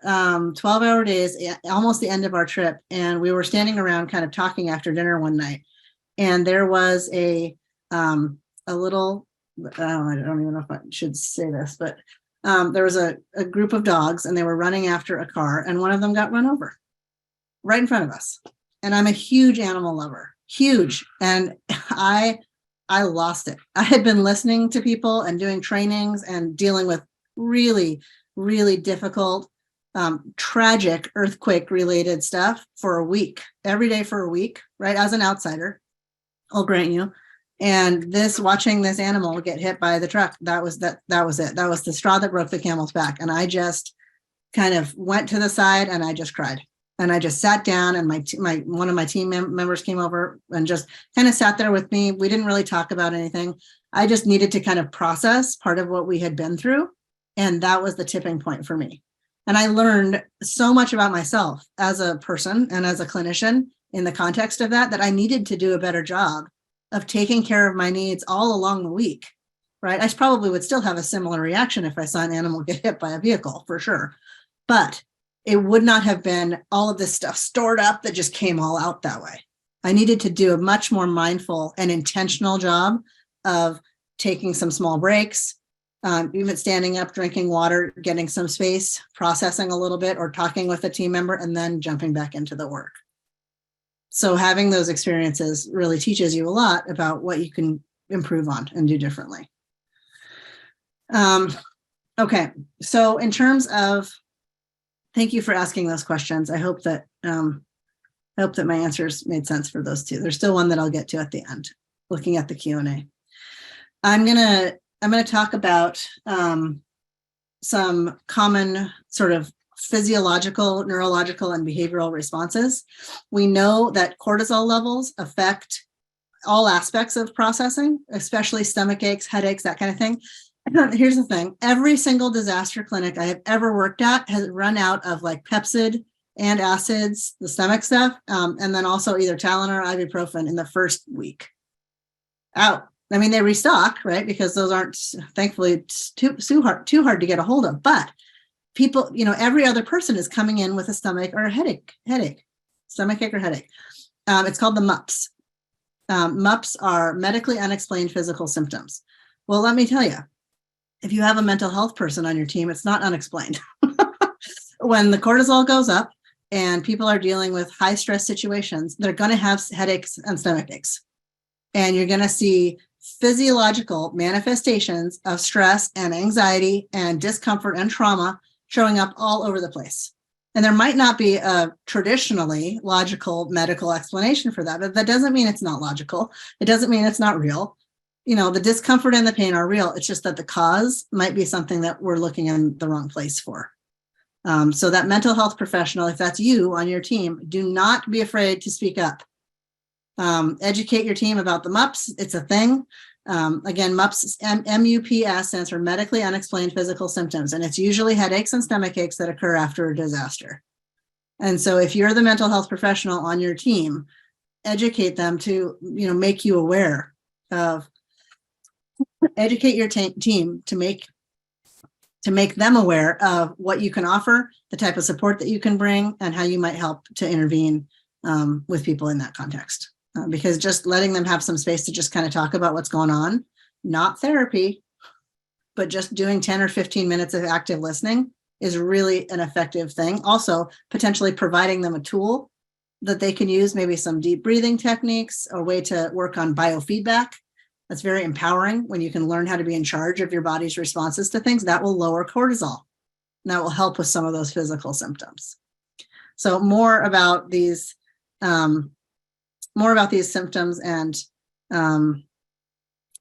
12-hour days, almost the end of our trip. And we were standing around kind of talking after dinner one night. And there was a little, I don't even know if I should say this, but there was a group of dogs and they were running after a car and one of them got run over right in front of us. And I'm a huge animal lover, huge. And I lost it. I had been listening to people and doing trainings and dealing with really, really difficult, tragic earthquake related stuff for a week, every day for a week, right? As an outsider, I'll grant you. And watching this animal get hit by the truck, that was it. That was the straw that broke the camel's back. And I just kind of went to the side and I just cried. And I just sat down and one of my team members came over and just kind of sat there with me. We didn't really talk about anything. I just needed to kind of process part of what we had been through. And that was the tipping point for me. And I learned so much about myself as a person and as a clinician in the context of that I needed to do a better job of taking care of my needs all along the week, right? I probably would still have a similar reaction if I saw an animal get hit by a vehicle, for sure. But it would not have been all of this stuff stored up that just came all out that way. I needed to do a much more mindful and intentional job of taking some small breaks, even standing up, drinking water, getting some space, processing a little bit, or talking with a team member, and then jumping back into the work. So having those experiences really teaches you a lot about what you can improve on and do differently. Okay, so in terms of, thank you for asking those questions. I hope that my answers made sense for those two. There's still one that I'll get to at the end, looking at the Q&A. I'm gonna talk about some common sort of physiological, neurological, and behavioral responses. We know that cortisol levels affect all aspects of processing, especially stomach aches, headaches, that kind of thing. Here's the thing. Every single disaster clinic I have ever worked at has run out of like Pepsid and acids, the stomach stuff, and then also either Tylenol or ibuprofen in the first week. Out. I mean, they restock, right? Because those aren't, thankfully, too hard to get a hold of. But people, every other person is coming in with a stomach or a headache, stomach ache or headache. It's called the MUPS. MUPS are medically unexplained physical symptoms. Well, let me tell you, if you have a mental health person on your team, it's not unexplained. When the cortisol goes up and people are dealing with high stress situations, they're going to have headaches and stomach aches. And you're going to see physiological manifestations of stress and anxiety and discomfort and trauma showing up all over the place. And there might not be a traditionally logical medical explanation for that, but that doesn't mean it's not logical. It doesn't mean it's not real. The discomfort and the pain are real. It's just that the cause might be something that we're looking in the wrong place for. So that mental health professional, if that's you on your team, do not be afraid to speak up. Educate your team about the MUPS. It's a thing. Again, MUPS, MUPS stands for medically unexplained physical symptoms, and it's usually headaches and stomach aches that occur after a disaster. And so if you're the mental health professional on your team, educate them to, make you aware of, educate your team to make them aware of what you can offer, the type of support that you can bring, and how you might help to intervene with people in that context. Because just letting them have some space to just kind of talk about what's going on, not therapy, but just doing 10 or 15 minutes of active listening is really an effective thing. Also, potentially providing them a tool that they can use, maybe some deep breathing techniques, a way to work on biofeedback. That's very empowering when you can learn how to be in charge of your body's responses to things. That will lower cortisol. And that will help with some of those physical symptoms. So more about these symptoms and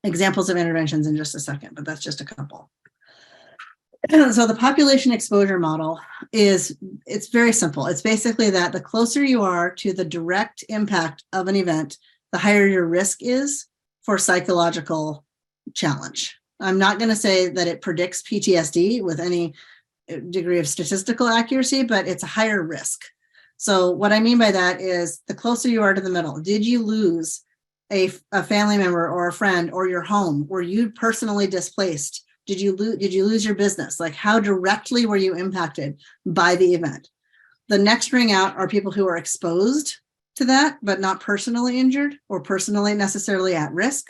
examples of interventions in just a second, but that's just a couple. So the population exposure model it's very simple. It's basically that the closer you are to the direct impact of an event, the higher your risk is for psychological challenge. I'm not going to say that it predicts PTSD with any degree of statistical accuracy, but it's a higher risk. So what I mean by that is the closer you are to the middle. Did you lose a family member or a friend or your home? Were you personally displaced? Did you lose your business? Like, how directly were you impacted by the event? The next ring out are people who are exposed to that, but not personally injured or personally necessarily at risk.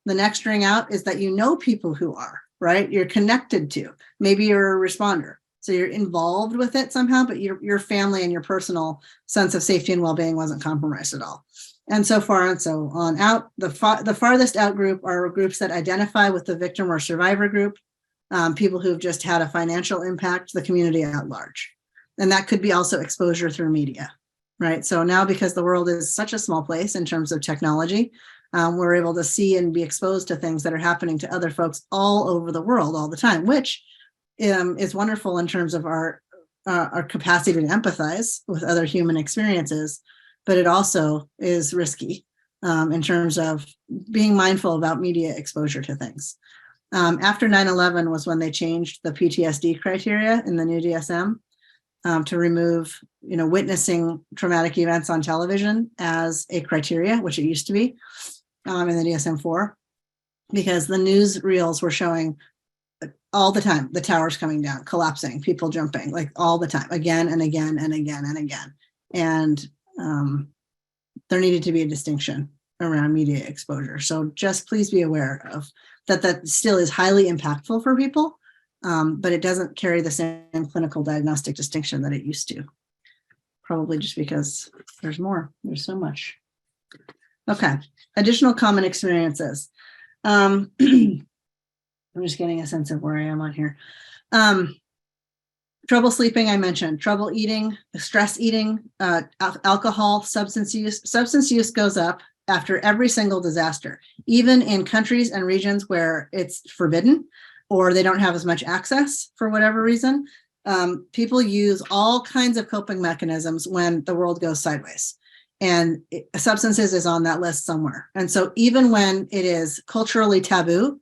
The next ring out is that people who are, right? You're connected to. Maybe you're a responder. So you're involved with it somehow, but your family and your personal sense of safety and well-being wasn't compromised at all. And so far and so on out. The farthest out group are groups that identify with the victim or survivor group, people who've just had a financial impact, the community at large. And that could be also exposure through media, right? So now, because the world is such a small place in terms of technology, we're able to see and be exposed to things that are happening to other folks all over the world all the time, which is wonderful in terms of our capacity to empathize with other human experiences, but it also is risky in terms of being mindful about media exposure to things. After 9/11 was when they changed the PTSD criteria in the new DSM to remove, witnessing traumatic events on television as a criteria, which it used to be in the DSM-4, because the news reels were showing all the time the towers coming down, collapsing, people jumping, like all the time, again and again and again and again. And there needed to be a distinction around media exposure. So just please be aware of that still is highly impactful for people, but it doesn't carry the same clinical diagnostic distinction that it used to. Probably just because there's so much. Okay, additional common experiences. I'm just getting a sense of where I am on here. Trouble sleeping, I mentioned. Trouble eating, stress eating, alcohol, substance use. Substance use goes up after every single disaster, even in countries and regions where it's forbidden or they don't have as much access for whatever reason. People use all kinds of coping mechanisms when the world goes sideways. substances is on that list somewhere. And so even when it is culturally taboo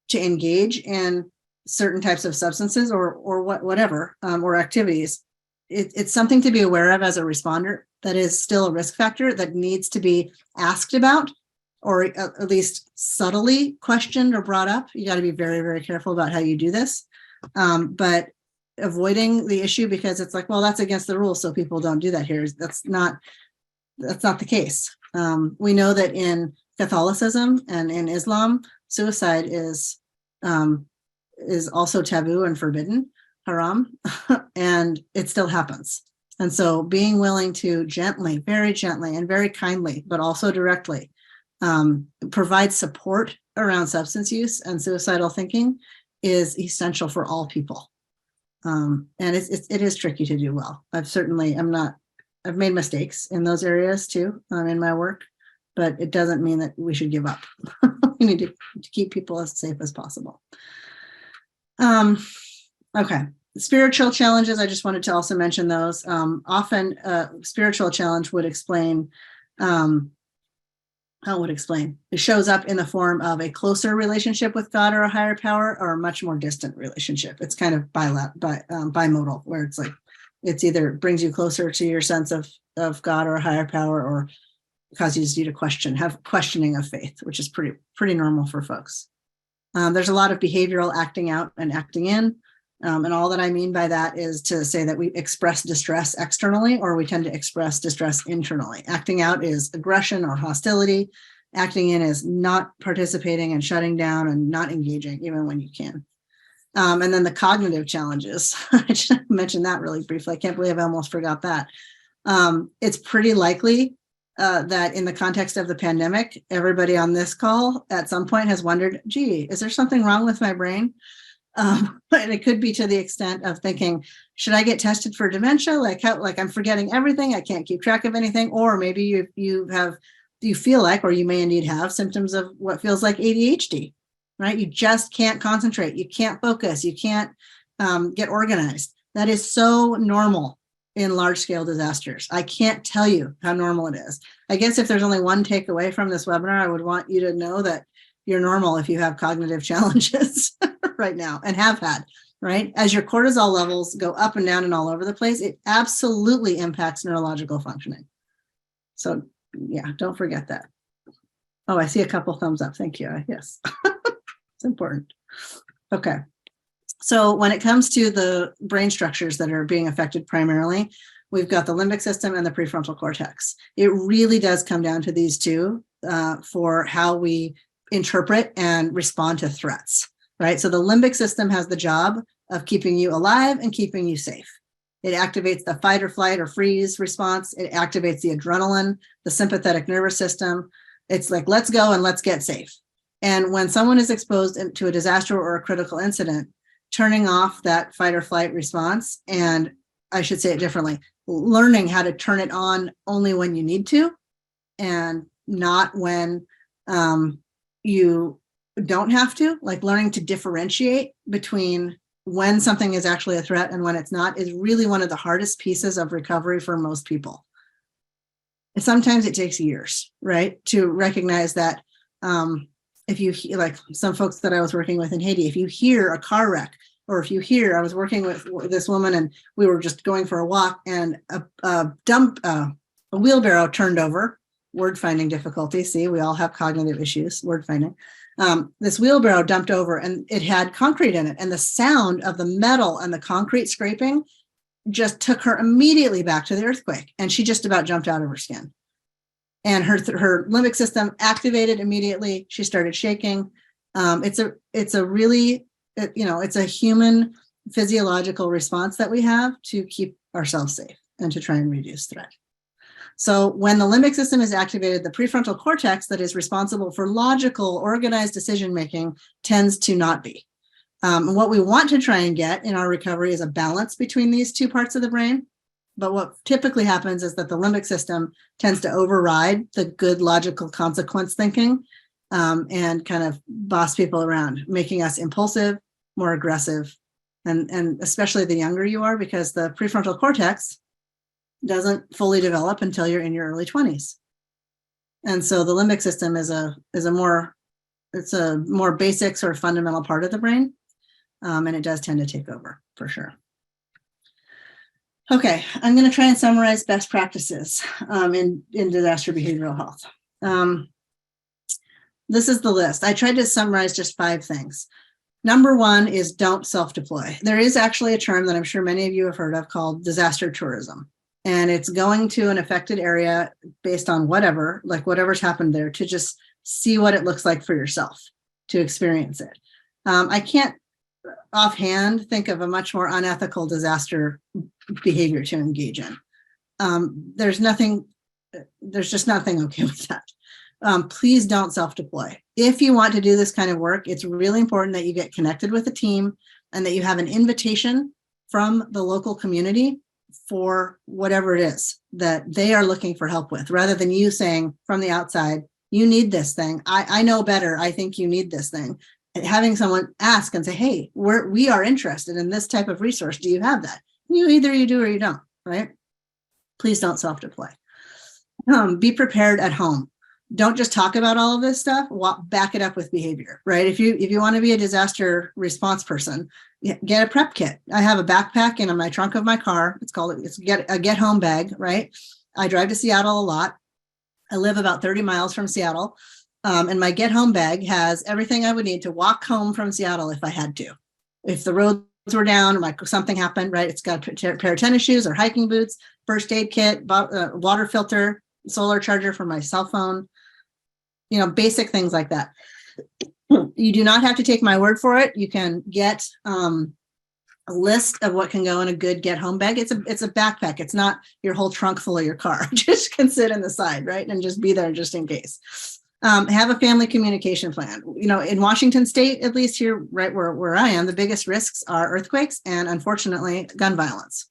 to engage in certain types of substances or whatever, or activities, it's something to be aware of as a responder. That is still a risk factor that needs to be asked about, or at least subtly questioned or brought up. You got to be very, very careful about how you do this. But avoiding the issue because it's like, well, that's against the rules, so people don't do that here. That's not the case. We know that in Catholicism and in Islam, suicide is also taboo and forbidden, haram, and it still happens. And so being willing to gently, very gently and very kindly, but also directly provide support around substance use and suicidal thinking is essential for all people. And it is tricky to do well. I've made mistakes in those areas too, in my work, but it doesn't mean that we should give up. We need to keep people as safe as possible. Okay. Spiritual challenges, I just wanted to also mention those. Often spiritual challenge would explain, it shows up in the form of a closer relationship with God or a higher power, or a much more distant relationship. It's kind of bimodal, where it's like, it's either brings you closer to your sense of God or a higher power, or causes you to have questioning of faith, which is pretty normal for folks. There's a lot of behavioral acting out and acting in. And all that I mean by that is to say that we express distress externally, or we tend to express distress internally. Acting out is aggression or hostility. Acting in is not participating and shutting down and not engaging, even when you can. And then the cognitive challenges. I should mention that really briefly. I can't believe I almost forgot that. It's pretty likely that in the context of the pandemic, everybody on this call at some point has wondered, gee, is there something wrong with my brain? And it could be to the extent of thinking, should I get tested for dementia? Like I'm forgetting everything. I can't keep track of anything. Or maybe you feel like, or you may indeed have symptoms of what feels like ADHD, right? You just can't concentrate. You can't focus. You can't get organized. That is so normal in large scale disasters. I can't tell you how normal it is. I guess if there's only one takeaway from this webinar, I would want you to know that you're normal if you have cognitive challenges right now and have had, right? As your cortisol levels go up and down and all over the place, it absolutely impacts neurological functioning. So yeah, don't forget that. Oh, I see a couple thumbs up. Thank you. Yes, it's important. Okay. So when it comes to the brain structures that are being affected primarily, we've got the limbic system and the prefrontal cortex. It really does come down to these two for how we interpret and respond to threats, right? So the limbic system has the job of keeping you alive and keeping you safe. It activates the fight or flight or freeze response. It activates the adrenaline, the sympathetic nervous system. It's like, let's go and let's get safe. And when someone is exposed to a disaster or a critical incident, turning off that fight or flight response, and I should say it differently, learning how to turn it on only when you need to and not when you don't have to, like learning to differentiate between when something is actually a threat and when it's not, is really one of the hardest pieces of recovery for most people. And sometimes it takes years, right, to recognize that if you, like some folks that I was working with in Haiti, if you hear a car wreck, or if you hear, I was working with this woman and we were just going for a walk and a wheelbarrow turned over. Word finding difficulty. See, we all have cognitive issues, word finding. This wheelbarrow dumped over and it had concrete in it. And the sound of the metal and the concrete scraping just took her immediately back to the earthquake. And she just about jumped out of her skin. And her limbic system activated immediately. She started shaking. It's a human physiological response that we have to keep ourselves safe and to try and reduce threat. So when the limbic system is activated, the prefrontal cortex that is responsible for logical, organized decision-making tends to not be. And what we want to try and get in our recovery is a balance between these two parts of the brain. But what typically happens is that the limbic system tends to override the good logical consequence thinking and kind of boss people around, making us impulsive, more aggressive, and especially the younger you are, because the prefrontal cortex, doesn't fully develop until you're in your early 20s. And so the limbic system is a more basic sort of fundamental part of the brain. And it does tend to take over for sure. Okay, I'm going to try and summarize best practices in disaster behavioral health. This is the list. I tried to summarize just 5 things. Number 1 is don't self-deploy. There is actually a term that I'm sure many of you have heard of called disaster tourism. And it's going to an affected area based on whatever's happened there to just see what it looks like for yourself, to experience it. I can't offhand think of a much more unethical disaster behavior to engage in. There's just nothing okay with that. Please don't self-deploy. If you want to do this kind of work, it's really important that you get connected with a team and that you have an invitation from the local community for whatever it is that they are looking for help with, rather than you saying from the outside, you need this thing. I know better. I think you need this thing. And having someone ask and say, hey, we are interested in this type of resource. Do you have that? Either you do or you don't, right? Please don't self-deploy. Be prepared at home. Don't just talk about all of this stuff, back it up with behavior, right? If you want to be a disaster response person, get a prep kit. I have a backpack in my trunk of my car. It's a get home bag, right? I drive to Seattle a lot. I live about 30 miles from Seattle. And my get home bag has everything I would need to walk home from Seattle if I had to. If the roads were down or something happened, right? It's got a pair of tennis shoes or hiking boots, first aid kit, water filter, solar charger for my cell phone, basic things like that. You do not have to take my word for it. You can get a list of what can go in a good get home bag. It's a backpack. It's not your whole trunk full of your car. Just can sit in the side, right? And just be there just in case. Have a family communication plan. In Washington State, at least here, right where I am, the biggest risks are earthquakes and, unfortunately, gun violence.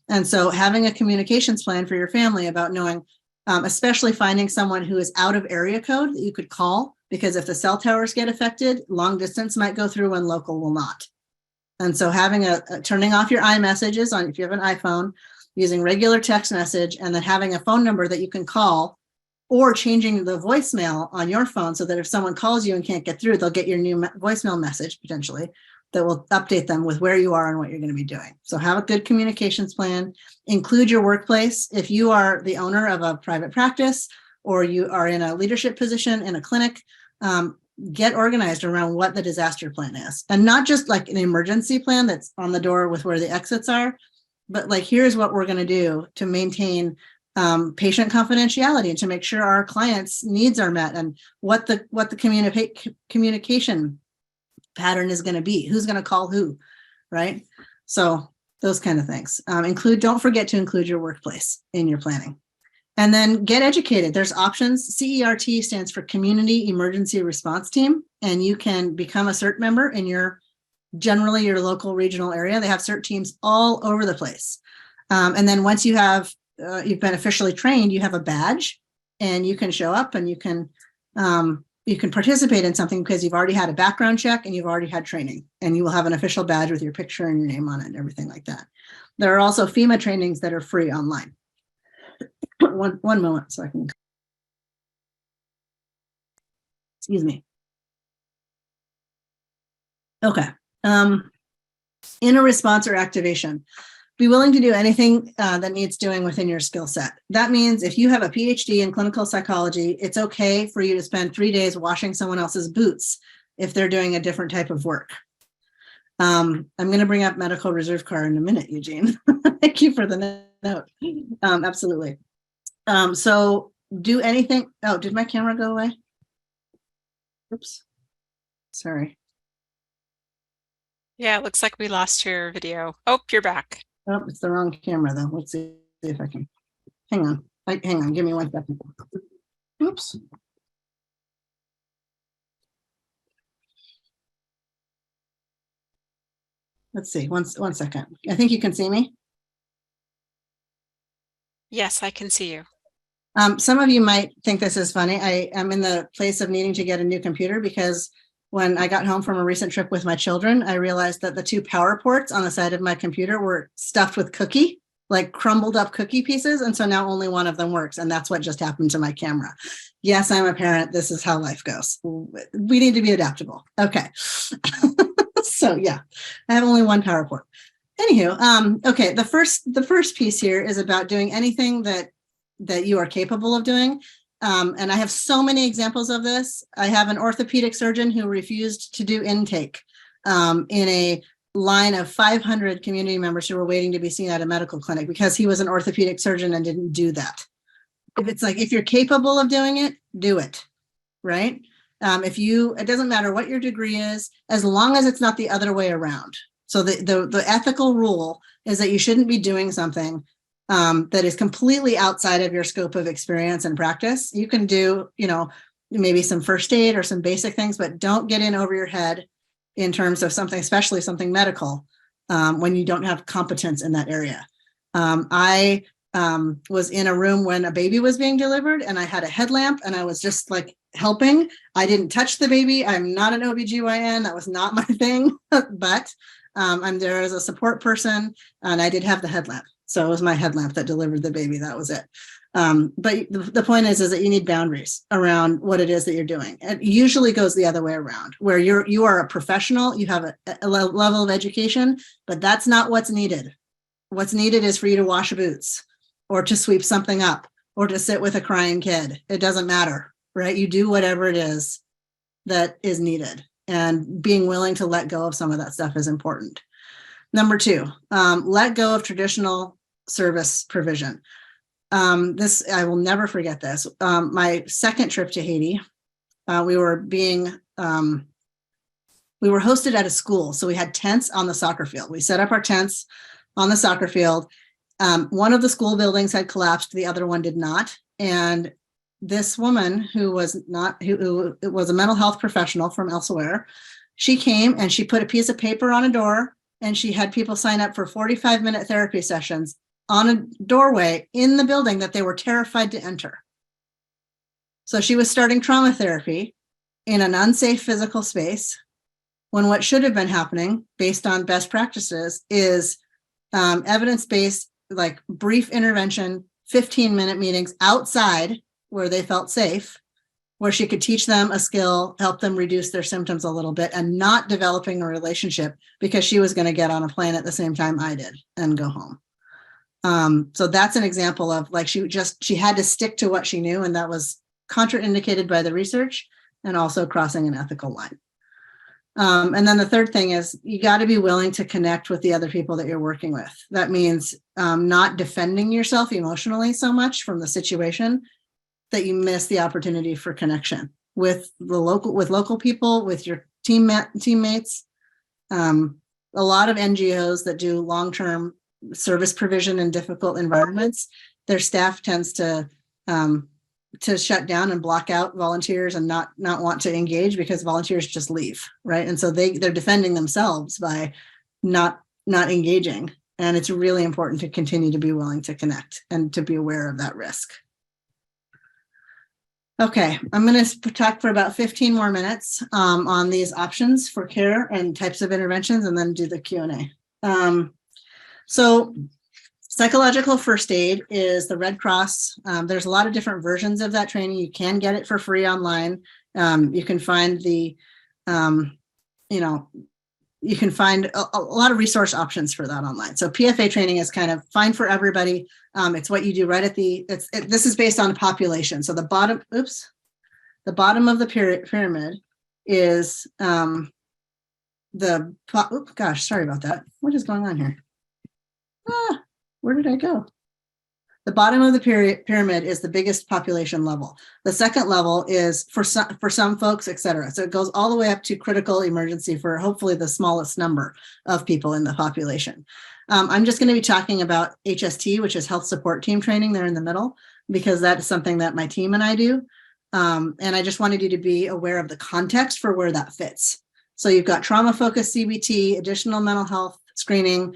And so having a communications plan for your family about knowing, especially finding someone who is out of area code that you could call, because if the cell towers get affected, long distance might go through and local will not. And so having turning off your iMessages if you have an iPhone, using regular text message, and then having a phone number that you can call, or changing the voicemail on your phone so that if someone calls you and can't get through, they'll get your new voicemail message potentially that will update them with where you are and what you're going to be doing. So have a good communications plan. Include your workplace. If you are the owner of a private practice or you are in a leadership position in a clinic, get organized around what the disaster plan is. And not just like an emergency plan that's on the door with where the exits are, but here's what we're going to do to maintain patient confidentiality and to make sure our clients' needs are met, and what the communication pattern is going to be, who's going to call who, right? So those kind of things. Don't forget to include your workplace in your planning. And then get educated. There's options. CERT stands for Community Emergency Response Team, and you can become a CERT member in generally your local regional area. They have CERT teams all over the place. And then once you've been officially trained, you have a badge, and you can show up and you can participate in something because you've already had a background check and you've already had training, and you will have an official badge with your picture and your name on it and everything like that. There are also FEMA trainings that are free online. One moment so I can, excuse me. Okay. In a response or activation, be willing to do anything that needs doing within your skill set. That means if you have a PhD in clinical psychology, it's okay for you to spend 3 days washing someone else's boots if they're doing a different type of work. I'm going to bring up medical reserve corps in a minute, Eugene. Thank you for the note. Absolutely. So do anything. Oh, did my camera go away? Oops. Sorry. Yeah, it looks like we lost your video. Oh, you're back. Oh, it's the wrong camera though. Let's see if I can. Hang on. Hang on. Give me 1 second. Oops. Let's see. One second. I think you can see me. Yes, I can see you. Some of you might think this is funny. I am in the place of needing to get a new computer because when I got home from a recent trip with my children, I realized that the 2 power ports on the side of my computer were stuffed with cookie, like crumbled up cookie pieces. And so now only one of them works. And that's what just happened to my camera. Yes, I'm a parent. This is how life goes. We need to be adaptable. Okay. So yeah, I have only one power port. Anywho, okay, the first piece here is about doing anything that you are capable of doing. And I have so many examples of this. I have an orthopedic surgeon who refused to do intake in a line of 500 community members who were waiting to be seen at a medical clinic because he was an orthopedic surgeon and didn't do that. If it's like, if you're capable of doing it, do it, right? It doesn't matter what your degree is, as long as it's not the other way around. So the ethical rule is that you shouldn't be doing something that is completely outside of your scope of experience and practice. You can do, maybe some first aid or some basic things, but don't get in over your head in terms of something, especially something medical, when you don't have competence in that area. I was in a room when a baby was being delivered and I had a headlamp and I was just like helping. I didn't touch the baby. I'm not an OBGYN. That was not my thing, but I'm there as a support person and I did have the headlamp. So it was my headlamp that delivered the baby. That was it. But the point is that you need boundaries around what it is that you're doing. It usually goes the other way around, where you are a professional, you have a level of education, but that's not what's needed. What's needed is for you to wash boots or to sweep something up or to sit with a crying kid. It doesn't matter, right? You do whatever it is that is needed, and being willing to let go of some of that stuff is important. Number 2, let go of traditional service provision. I will never forget this. My second trip to Haiti, we were hosted at a school. So we had tents on the soccer field. We set up our tents on the soccer field. One of the school buildings had collapsed. The other one did not. And this woman who was a mental health professional from elsewhere, she came and she put a piece of paper on a door and she had people sign up for 45-minute therapy sessions on a doorway in the building that they were terrified to enter. So she was starting trauma therapy in an unsafe physical space, when what should have been happening based on best practices is evidence-based, like brief intervention, 15-minute meetings outside where they felt safe, where she could teach them a skill, help them reduce their symptoms a little bit, and not developing a relationship because she was going to get on a plane at the same time I did and go home. So that's an example of like she had to stick to what she knew, and that was contraindicated by the research and also crossing an ethical line. And then the third thing is you got to be willing to connect with the other people that you're working with. That means not defending yourself emotionally so much from the situation that you miss the opportunity for connection with local people, with your teammates. A lot of NGOs that do long-term service provision in difficult environments, their staff tends to shut down and block out volunteers and not want to engage because volunteers just leave, right? And so they're defending themselves by not engaging. And it's really important to continue to be willing to connect and to be aware of that risk. Okay, I'm going to talk for about 15 more minutes on these options for care and types of interventions, and then do the Q&A. So psychological first aid is the Red Cross. There's a lot of different versions of that training. You can get it for free online. You can find you can find a lot of resource options for that online. So PFA training is kind of fine for everybody. It's what you do right at this is based on population. So the bottom of the pyramid is sorry about that. What is going on here? Where did I go? The bottom of the pyramid is the biggest population level. The second level is for some folks, et cetera. So it goes all the way up to critical emergency for hopefully the smallest number of people in the population. I'm just going to be talking about HST, which is health support team training there in the middle, because that is something that my team and I do. And I just wanted you to be aware of the context for where that fits. So you've got trauma-focused CBT, additional mental health screening,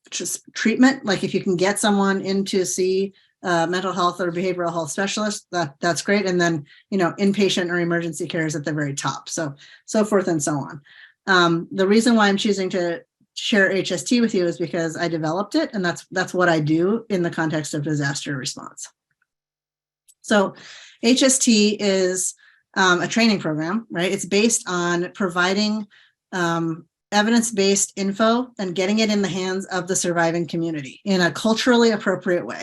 just treatment, like if you can get someone in to see mental health or behavioral health specialist, that's great. And then, inpatient or emergency care is at the very top. So forth and so on. The reason why I'm choosing to share HST with you is because I developed it, and that's what I do in the context of disaster response. So HST is a training program, right? It's based on providing evidence-based info and getting it in the hands of the surviving community in a culturally appropriate way.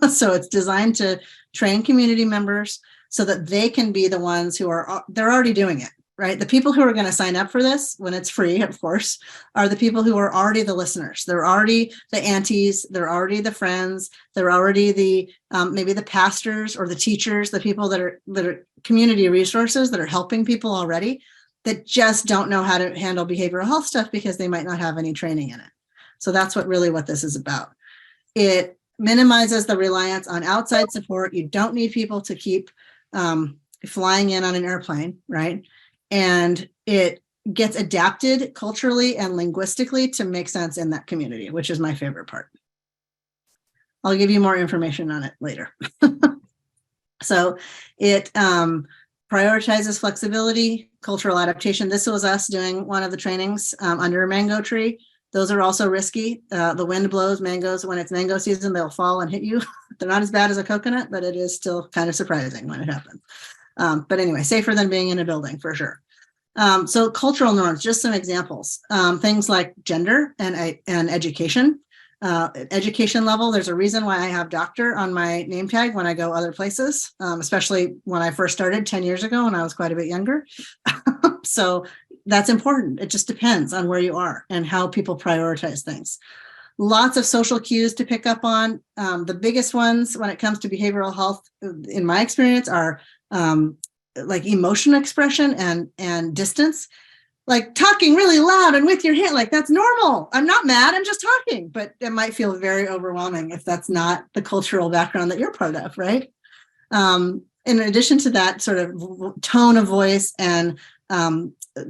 So it's designed to train community members so that they can be the ones who they're already doing it, right? The people who are going to sign up for this, when it's free, of course, are the people who are already the listeners. They're already the aunties, they're already the friends, they're already the maybe the pastors or the teachers, the people that are community resources that are helping people already, that just don't know how to handle behavioral health stuff because they might not have any training in it. So that's what this is about. It minimizes the reliance on outside support. You don't need people to keep flying in on an airplane, right? And it gets adapted culturally and linguistically to make sense in that community, which is my favorite part. I'll give you more information on it later. So it prioritizes flexibility, cultural adaptation. This was us doing one of the trainings under a mango tree. Those are also risky. The wind blows mangoes. When it's mango season, they'll fall and hit you. They're not as bad as a coconut, but it is still kind of surprising when it happens. But anyway, safer than being in a building for sure. So cultural norms, just some examples. Things like gender and education. Education level, there's a reason why I have doctor on my name tag when I go other places, especially when I first started 10 years ago when I was quite a bit younger. So that's important. It just depends on where you are and how people prioritize things. Lots of social cues to pick up on. The biggest ones when it comes to behavioral health, in my experience, are like emotion expression and distance. Like talking really loud and with your hand, like that's normal. I'm not mad, I'm just talking, but it might feel very overwhelming if that's not the cultural background that you're part of, right? In addition to that sort of tone of voice and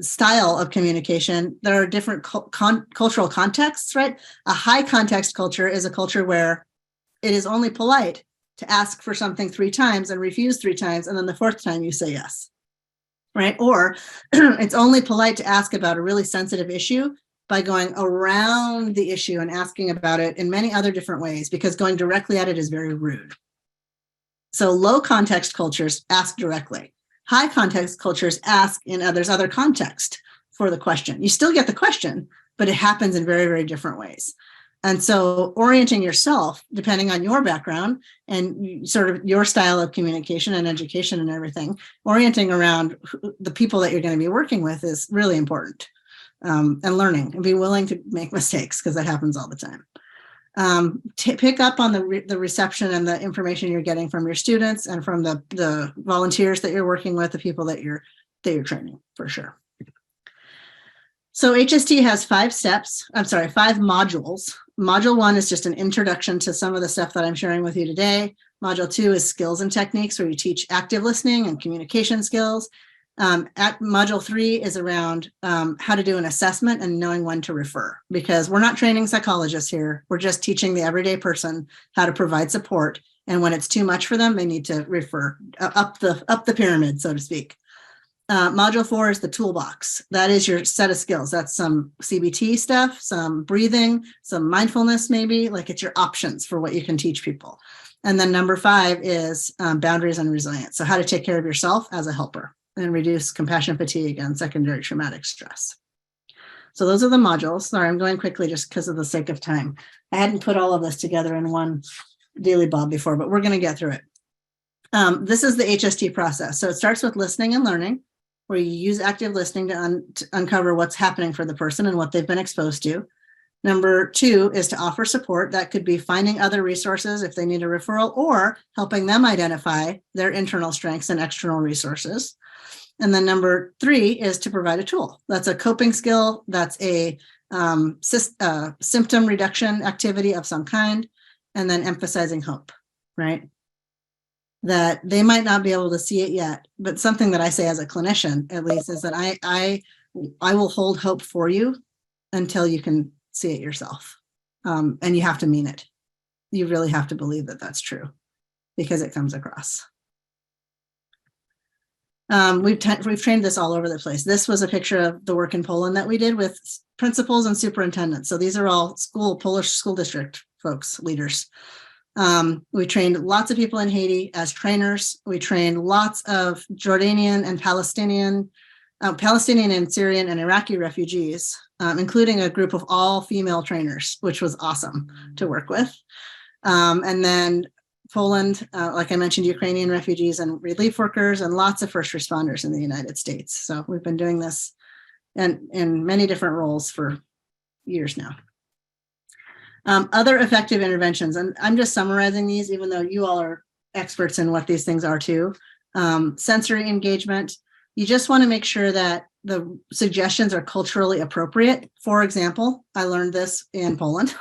style of communication, there are different cultural contexts, right? A high context culture is a culture where it is only polite to ask for something 3 times and refuse 3 times, and then the 4th time you say yes. Right? Or it's only polite to ask about a really sensitive issue by going around the issue and asking about it in many other different ways, because going directly at it is very rude. So low context cultures ask directly. High context cultures ask there's other context for the question. You still get the question, but it happens in very, very different ways. And so orienting yourself, depending on your background and sort of your style of communication and education and everything, orienting around the people that you're going to be working with is really important. And learning and be willing to make mistakes, because that happens all the time. Pick up on the reception and the information you're getting from your students and from the volunteers that you're working with, the people that you're training, for sure. So HST has 5 modules. Module 1 is just an introduction to some of the stuff that I'm sharing with you today. Module 2 is skills and techniques, where you teach active listening and communication skills. Module 3 is around how to do an assessment and knowing when to refer, because we're not training psychologists here. We're just teaching the everyday person how to provide support. And when it's too much for them, they need to refer up the pyramid, so to speak. Module 4 is the toolbox. That is your set of skills. That's some CBT stuff, some breathing, some mindfulness, maybe. Like, it's your options for what you can teach people. And then number 5 is boundaries and resilience. So how to take care of yourself as a helper and reduce compassion fatigue and secondary traumatic stress. So those are the modules. Sorry, I'm going quickly just because of the sake of time. I hadn't put all of this together in one daily bob before, but we're going to get through it. This is the HST process. So it starts with listening and learning, where you use active listening to uncover what's happening for the person and what they've been exposed to. Number 2 is to offer support. That could be finding other resources if they need a referral, or helping them identify their internal strengths and external resources. And then number 3 is to provide a tool. That's a coping skill. That's a symptom reduction activity of some kind. And then emphasizing hope, right? That they might not be able to see it yet, but something that I say as a clinician, at least, is that I will hold hope for you until you can see it yourself. And you have to mean it. You really have to believe that that's true, because it comes across. We've trained this all over the place. This was a picture of the work in Poland that we did with principals and superintendents. So these are all Polish school district folks, leaders. We trained lots of people in Haiti as trainers. We trained lots of Jordanian and Palestinian and Syrian and Iraqi refugees, including a group of all female trainers, which was awesome to work with. And then Poland, like I mentioned, Ukrainian refugees and relief workers, and lots of first responders in the United States. So we've been doing this in many different roles for years now. Other effective interventions, and I'm just summarizing these, even though you all are experts in what these things are too. Sensory engagement. You just want to make sure that the suggestions are culturally appropriate. For example, I learned this in Poland.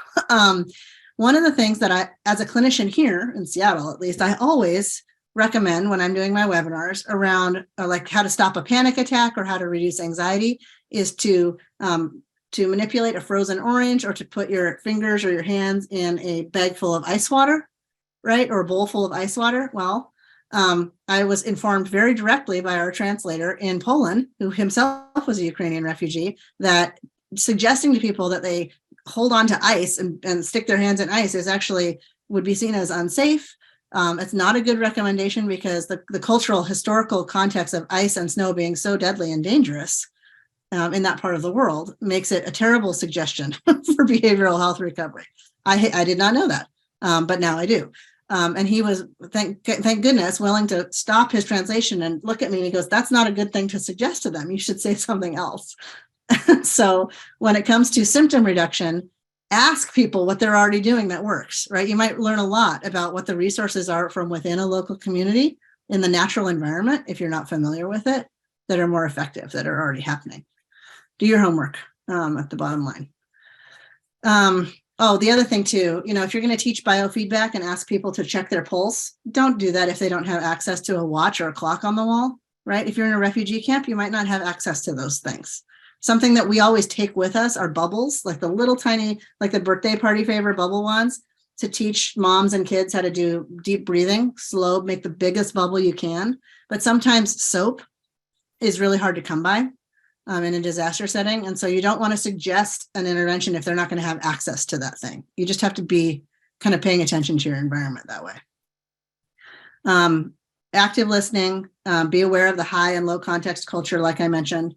One of the things that I, as a clinician here in Seattle, at least, I always recommend when I'm doing my webinars around like how to stop a panic attack or how to reduce anxiety is to manipulate a frozen orange, or to put your fingers or your hands in a bag full of ice water, right? Or a bowl full of ice water. Well, I was informed very directly by our translator in Poland, who himself was a Ukrainian refugee, that suggesting to people that they hold on to ice and stick their hands in ice is actually would be seen as unsafe. It's not a good recommendation because the cultural historical context of ice and snow being so deadly and dangerous in that part of the world makes it a terrible suggestion for behavioral health recovery. I did not know that, but now I do. And he was, thank goodness, willing to stop his translation and look at me, and he goes, "That's not a good thing to suggest to them. You should say something else." So when it comes to symptom reduction, ask people what they're already doing that works, right? You might learn a lot about what the resources are from within a local community in the natural environment, if you're not familiar with it, that are more effective, that are already happening. Do your homework at the bottom line. The other thing too, if you're going to teach biofeedback and ask people to check their pulse, don't do that if they don't have access to a watch or a clock on the wall, right? If you're in a refugee camp, you might not have access to those things. Something that we always take with us are bubbles, like the little tiny, like the birthday party favor bubble wands, to teach moms and kids how to do deep breathing, slow, make the biggest bubble you can. But sometimes soap is really hard to come by in a disaster setting. And so you don't want to suggest an intervention if they're not going to have access to that thing. You just have to be kind of paying attention to your environment that way. Active listening, be aware of the high and low context culture, like I mentioned.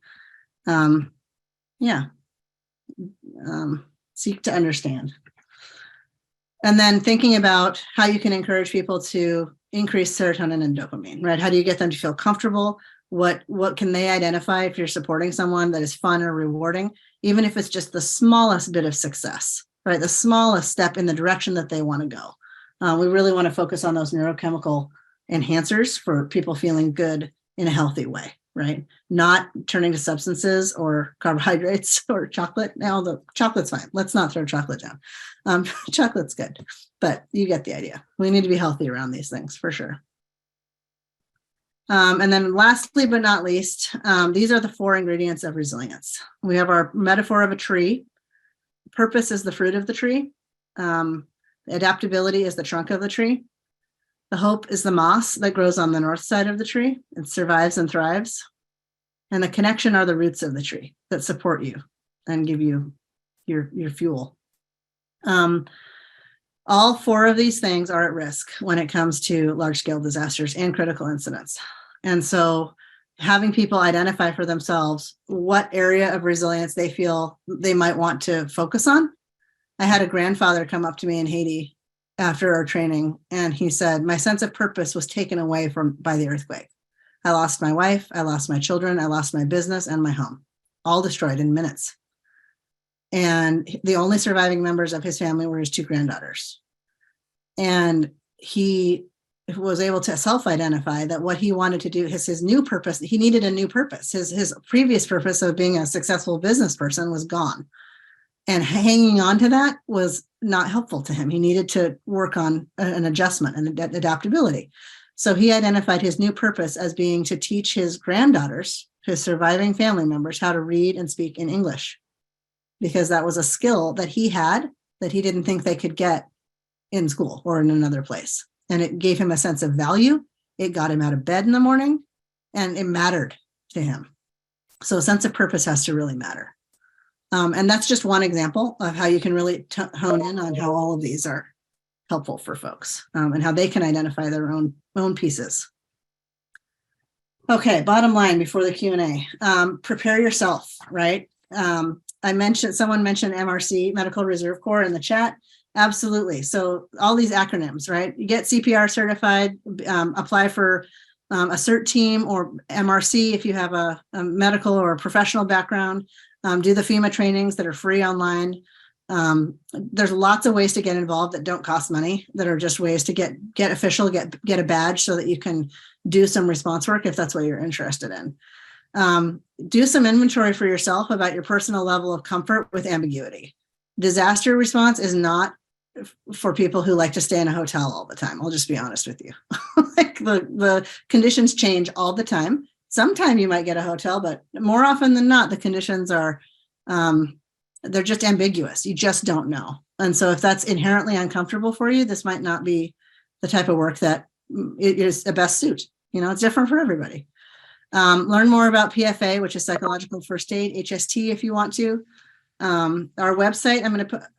Seek to understand. And then thinking about how you can encourage people to increase serotonin and dopamine, right? How do you get them to feel comfortable? What can they identify if you're supporting someone that is fun or rewarding, even if it's just the smallest bit of success, right? The smallest step in the direction that they want to go. We really want to focus on those neurochemical enhancers for people feeling good in a healthy way, right? Not turning to substances or carbohydrates or chocolate. Now the chocolate's fine. Let's not throw chocolate down. Chocolate's good, but you get the idea. We need to be healthy around these things for sure. And then lastly, but not least, these are the 4 ingredients of resilience. We have our metaphor of a tree. Purpose is the fruit of the tree. Adaptability is the trunk of the tree. The hope is the moss that grows on the north side of the tree. It survives and thrives. And the connection are the roots of the tree that support you and give you your fuel. All 4 of these things are at risk when it comes to large-scale disasters and critical incidents. And so having people identify for themselves what area of resilience they feel they might want to focus on. I had a grandfather come up to me in Haiti after our training, and he said, "My sense of purpose was taken away by the earthquake. I lost my wife, I lost my children, I lost my business and my home, all destroyed in minutes. And the only surviving members of his family were his 2 granddaughters. And he was able to self-identify that what he wanted to do is his new purpose. He needed a new purpose. His previous purpose of being a successful business person was gone. And hanging on to that was not helpful to him. He needed to work on an adjustment and adaptability. So he identified his new purpose as being to teach his granddaughters, his surviving family members, how to read and speak in English, because that was a skill that he had that he didn't think they could get in school or in another place. And it gave him a sense of value. It got him out of bed in the morning, and it mattered to him. So a sense of purpose has to really matter. And that's just one example of how you can really hone in on how all of these are helpful for folks, and how they can identify their own pieces. Okay, bottom line before the Q&A, prepare yourself, right? Someone mentioned MRC, Medical Reserve Corps, in the chat. Absolutely. So all these acronyms, right? You get CPR certified, apply for a CERT team or MRC if you have a medical or a professional background. Do the FEMA trainings that are free online. There's lots of ways to get involved that don't cost money, that are just ways to get official, get a badge so that you can do some response work if that's what you're interested in. Do some inventory for yourself about your personal level of comfort with ambiguity. Disaster response is not for people who like to stay in a hotel all the time. I'll just be honest with you. Like the conditions change all the time. Sometime you might get a hotel, but more often than not, the conditions are, they're just ambiguous. You just don't know. And so if that's inherently uncomfortable for you, this might not be the type of work that it is the best suit. It's different for everybody. Learn more about PFA, which is psychological first aid, HST, if you want to. Our website,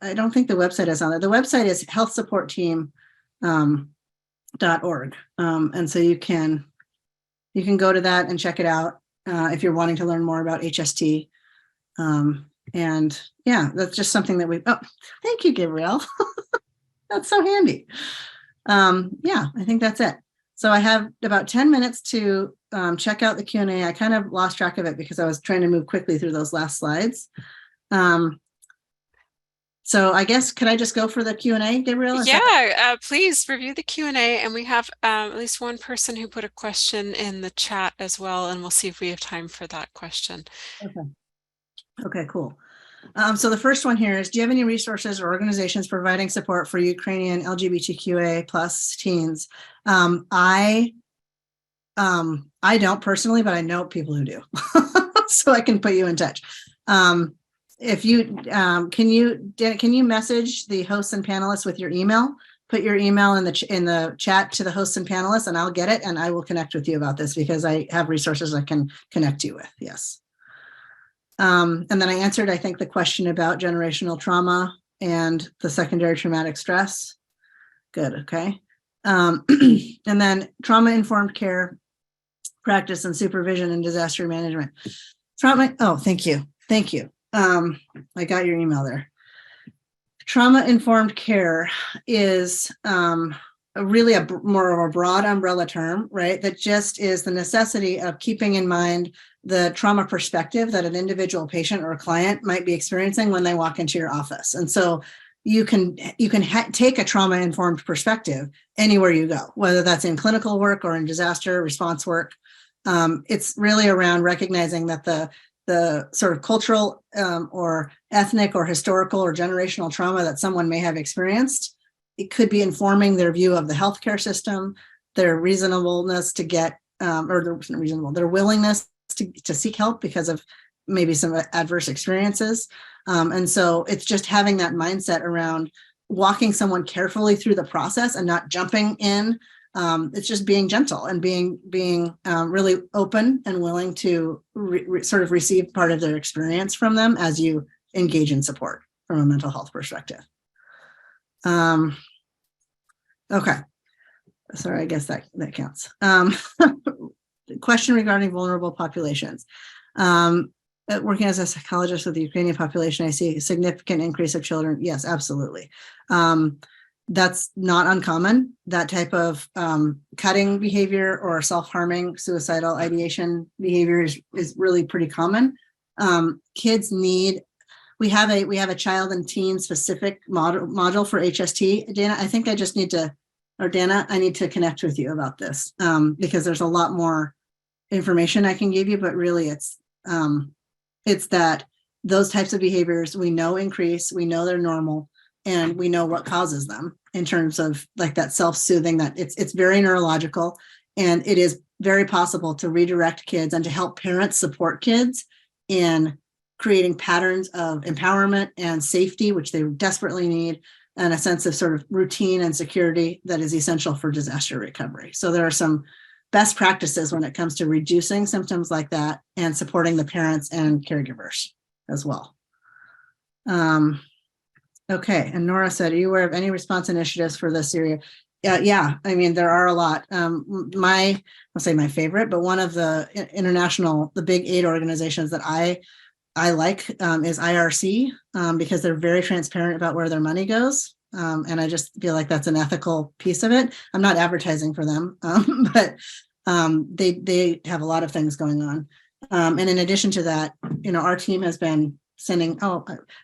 I don't think the website is on there. The website is healthsupportteam.org. And so you can go to that and check it out if you're wanting to learn more about HST. And yeah, that's just something that thank you, Gabrielle. That's so handy. Yeah, I think that's it. So I have about 10 minutes to check out the Q&A. I kind of lost track of it because I was trying to move quickly through those last slides. So I guess, could I just go for the Q&A, Gabrielle? Yeah, please review the Q&A, and we have at least one person who put a question in the chat as well, and we'll see if we have time for that question. Okay, cool. So the first one here is, do you have any resources or organizations providing support for Ukrainian LGBTQA plus teens? I don't personally, but I know people who do. So I can put you in touch. If you can you message the hosts and panelists with your email? Put your email in the chat to the hosts and panelists, and I'll get it, and I will connect with you about this because I have resources I can connect you with. Yes. And then I answered, I think, the question about generational trauma and the secondary traumatic stress. Good. Okay. And then trauma-informed care practice and supervision and disaster management. Oh, thank you. Thank you. I got your email there. Trauma-informed care is really more of a broad umbrella term, right? That just is the necessity of keeping in mind the trauma perspective that an individual patient or a client might be experiencing when they walk into your office. And so you can take a trauma-informed perspective anywhere you go, whether that's in clinical work or in disaster response work. It's really around recognizing that the sort of cultural or ethnic or historical or generational trauma that someone may have experienced, it could be informing their view of the healthcare system, their reasonableness to get, their willingness to seek help because of maybe some adverse experiences. And so it's just having that mindset around walking someone carefully through the process and not jumping in. It's just being gentle and being really open and willing to sort of receive part of their experience from them as you engage in support from a mental health perspective. Okay. Sorry, I guess that counts. Question regarding vulnerable populations. Working as a psychologist with the Ukrainian population, I see a significant increase of children. Yes, absolutely. That's not uncommon. That type of cutting behavior or self-harming, suicidal ideation behavior is really pretty common. Kids need. We have a child and teen specific module for HST. Dana, I think I just need to, or Dana, I need to connect with you about this because there's a lot more information I can give you, but really it's that those types of behaviors we know increase, we know they're normal, and we know what causes them in terms of like that self-soothing, that it's very neurological, and it is very possible to redirect kids and to help parents support kids in creating patterns of empowerment and safety, which they desperately need, and a sense of sort of routine and security that is essential for disaster recovery. So there are some best practices when it comes to reducing symptoms like that and supporting the parents and caregivers as well. Okay, and Nora said, are you aware of any response initiatives for this area? Yeah, I mean, there are a lot. I'll say my favorite, but one of the the big aid organizations that I like is IRC, because they're very transparent about where their money goes. And I just feel like that's an ethical piece of it. I'm not advertising for them, but they have a lot of things going on. And in addition to that, our team has been sending, I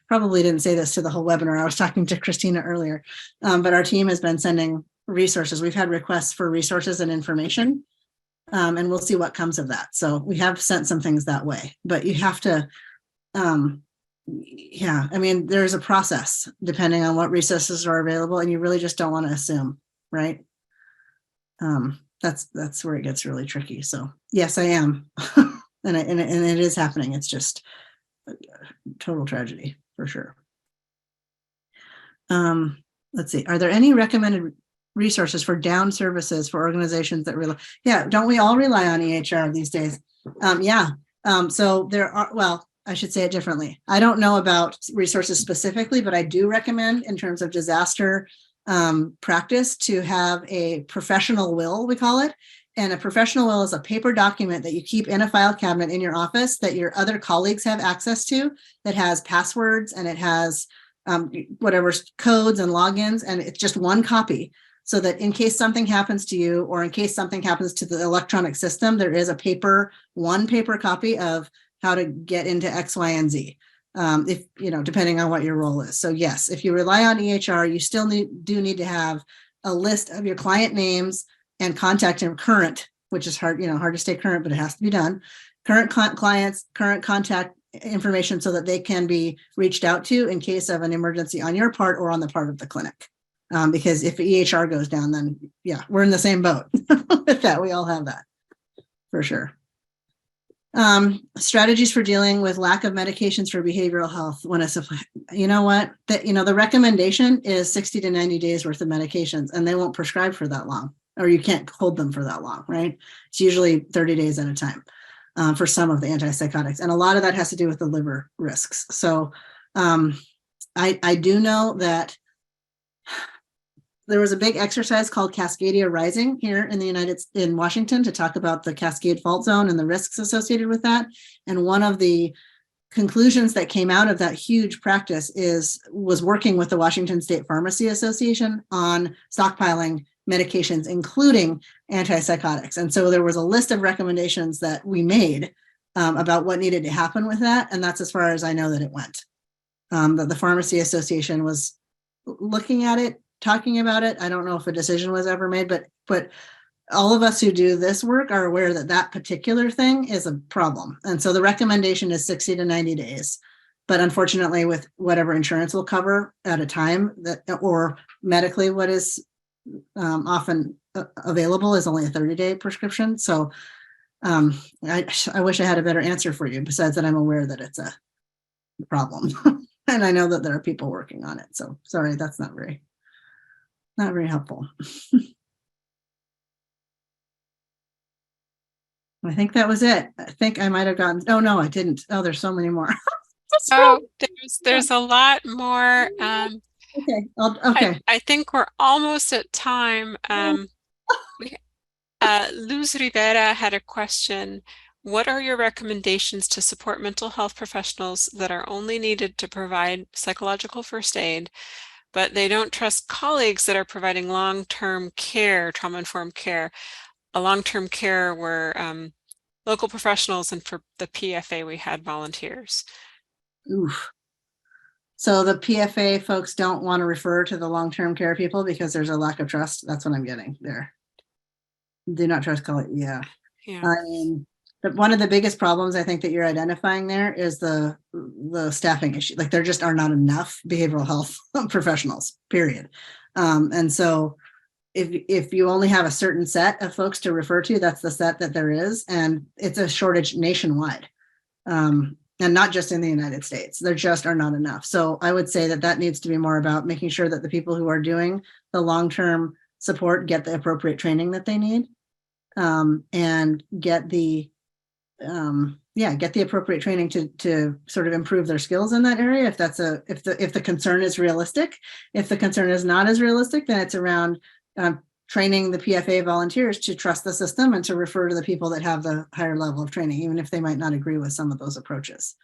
probably didn't say this to the whole webinar. I was talking to Christina earlier, but our team has been sending resources. We've had requests for resources and information, and we'll see what comes of that. So we have sent some things that way, but you have to, yeah, I mean, there's a process depending on what resources are available, and you really just don't want to assume, right? That's where it gets really tricky. So yes, I am. and it is happening. It's just a total tragedy for sure. Let's see. Are there any recommended resources for down services for organizations that rely? Yeah, don't we all rely on EHR these days? Yeah. So there are, well, I should say it differently. I don't know about resources specifically, but I do recommend in terms of disaster practice to have a professional will, we call it. And a professional will is a paper document that you keep in a file cabinet in your office that your other colleagues have access to, that has passwords and it has whatever codes and logins, and it's just one copy, so that in case something happens to you or in case something happens to the electronic system, there is a one paper copy of how to get into X, Y, and Z. If depending on what your role is. So yes, if you rely on EHR, you still do need to have a list of your client names and contact him current, which is hard to stay current, but it has to be done. Current clients, current contact information, so that they can be reached out to in case of an emergency on your part or on the part of the clinic. Because if EHR goes down, then yeah, we're in the same boat with that. We all have that for sure. Strategies for dealing with lack of medications for behavioral health when it's, the recommendation is 60 to 90 days worth of medications, and they won't prescribe for that long, or you can't hold them for that long, right? It's usually 30 days at a time for some of the antipsychotics. And a lot of that has to do with the liver risks. So I do know that there was a big exercise called Cascadia Rising here in Washington to talk about the Cascade Fault Zone and the risks associated with that. And one of the conclusions that came out of that huge practice was working with the Washington State Pharmacy Association on stockpiling medications, including antipsychotics. And so there was a list of recommendations that we made about what needed to happen with that. And that's as far as I know that it went. That the Pharmacy Association was looking at it, talking about it. I don't know if a decision was ever made, but all of us who do this work are aware that that particular thing is a problem. And so the recommendation is 60 to 90 days. But unfortunately, with whatever insurance will cover at a time, or medically what is often available is only a 30-day prescription. So I wish I had a better answer for you, besides that I'm aware that it's a problem. And I know that there are people working on it. So sorry, that's not very helpful. I think that was it. I think I might have gotten, oh no, I didn't. Oh, there's so many more. Oh, there's a lot more. Okay. Okay. I think we're almost at time. Luz Rivera had a question. What are your recommendations to support mental health professionals that are only needed to provide psychological first aid, but they don't trust colleagues that are providing long-term care, trauma-informed care, a long-term care where local professionals, and for the PFA, we had volunteers. Oof. So the PFA folks don't want to refer to the long-term care people because there's a lack of trust. That's what I'm getting there. Do not trust colleagues. Yeah. I mean, one of the biggest problems I think that you're identifying there is the staffing issue. Like there just are not enough behavioral health professionals, period. And so if you only have a certain set of folks to refer to, that's the set that there is. And it's a shortage nationwide. And not just in the United States. There just are not enough. So I would say that needs to be more about making sure that the people who are doing the long-term support get the appropriate training that they need. and get the appropriate training to sort of improve their skills in that area. If the concern is realistic. If the concern is not as realistic, then it's around training the PFA volunteers to trust the system and to refer to the people that have the higher level of training, even if they might not agree with some of those approaches.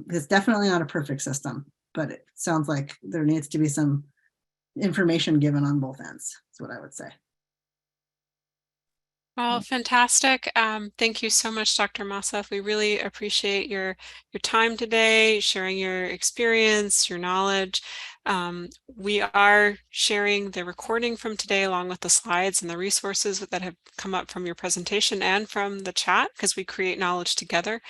It's definitely not a perfect system, but it sounds like there needs to be some information given on both ends. That's what I would say. Well, fantastic. Thank you so much, Dr. Mauseth. We really appreciate your time today, sharing your experience, your knowledge. We are sharing the recording from today along with the slides and the resources that have come up from your presentation and from the chat, because we create knowledge together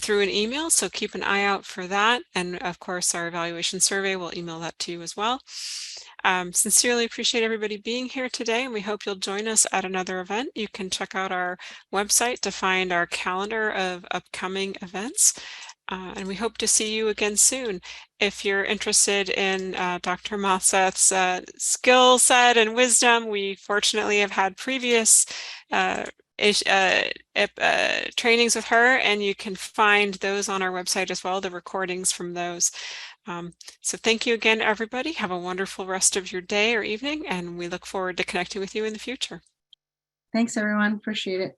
through an email. So keep an eye out for that. And of course, our evaluation survey, we'll email that to you as well. Sincerely appreciate everybody being here today, and we hope you'll join us at another event. You can check out our website to find our calendar of upcoming events, and we hope to see you again soon. If you're interested in Dr. Mauseth's skill set and wisdom, we fortunately have had previous trainings with her, and you can find those on our website as well, the recordings from those. So thank you again, everybody. Have a wonderful rest of your day or evening, and we look forward to connecting with you in the future. Thanks, everyone. Appreciate it.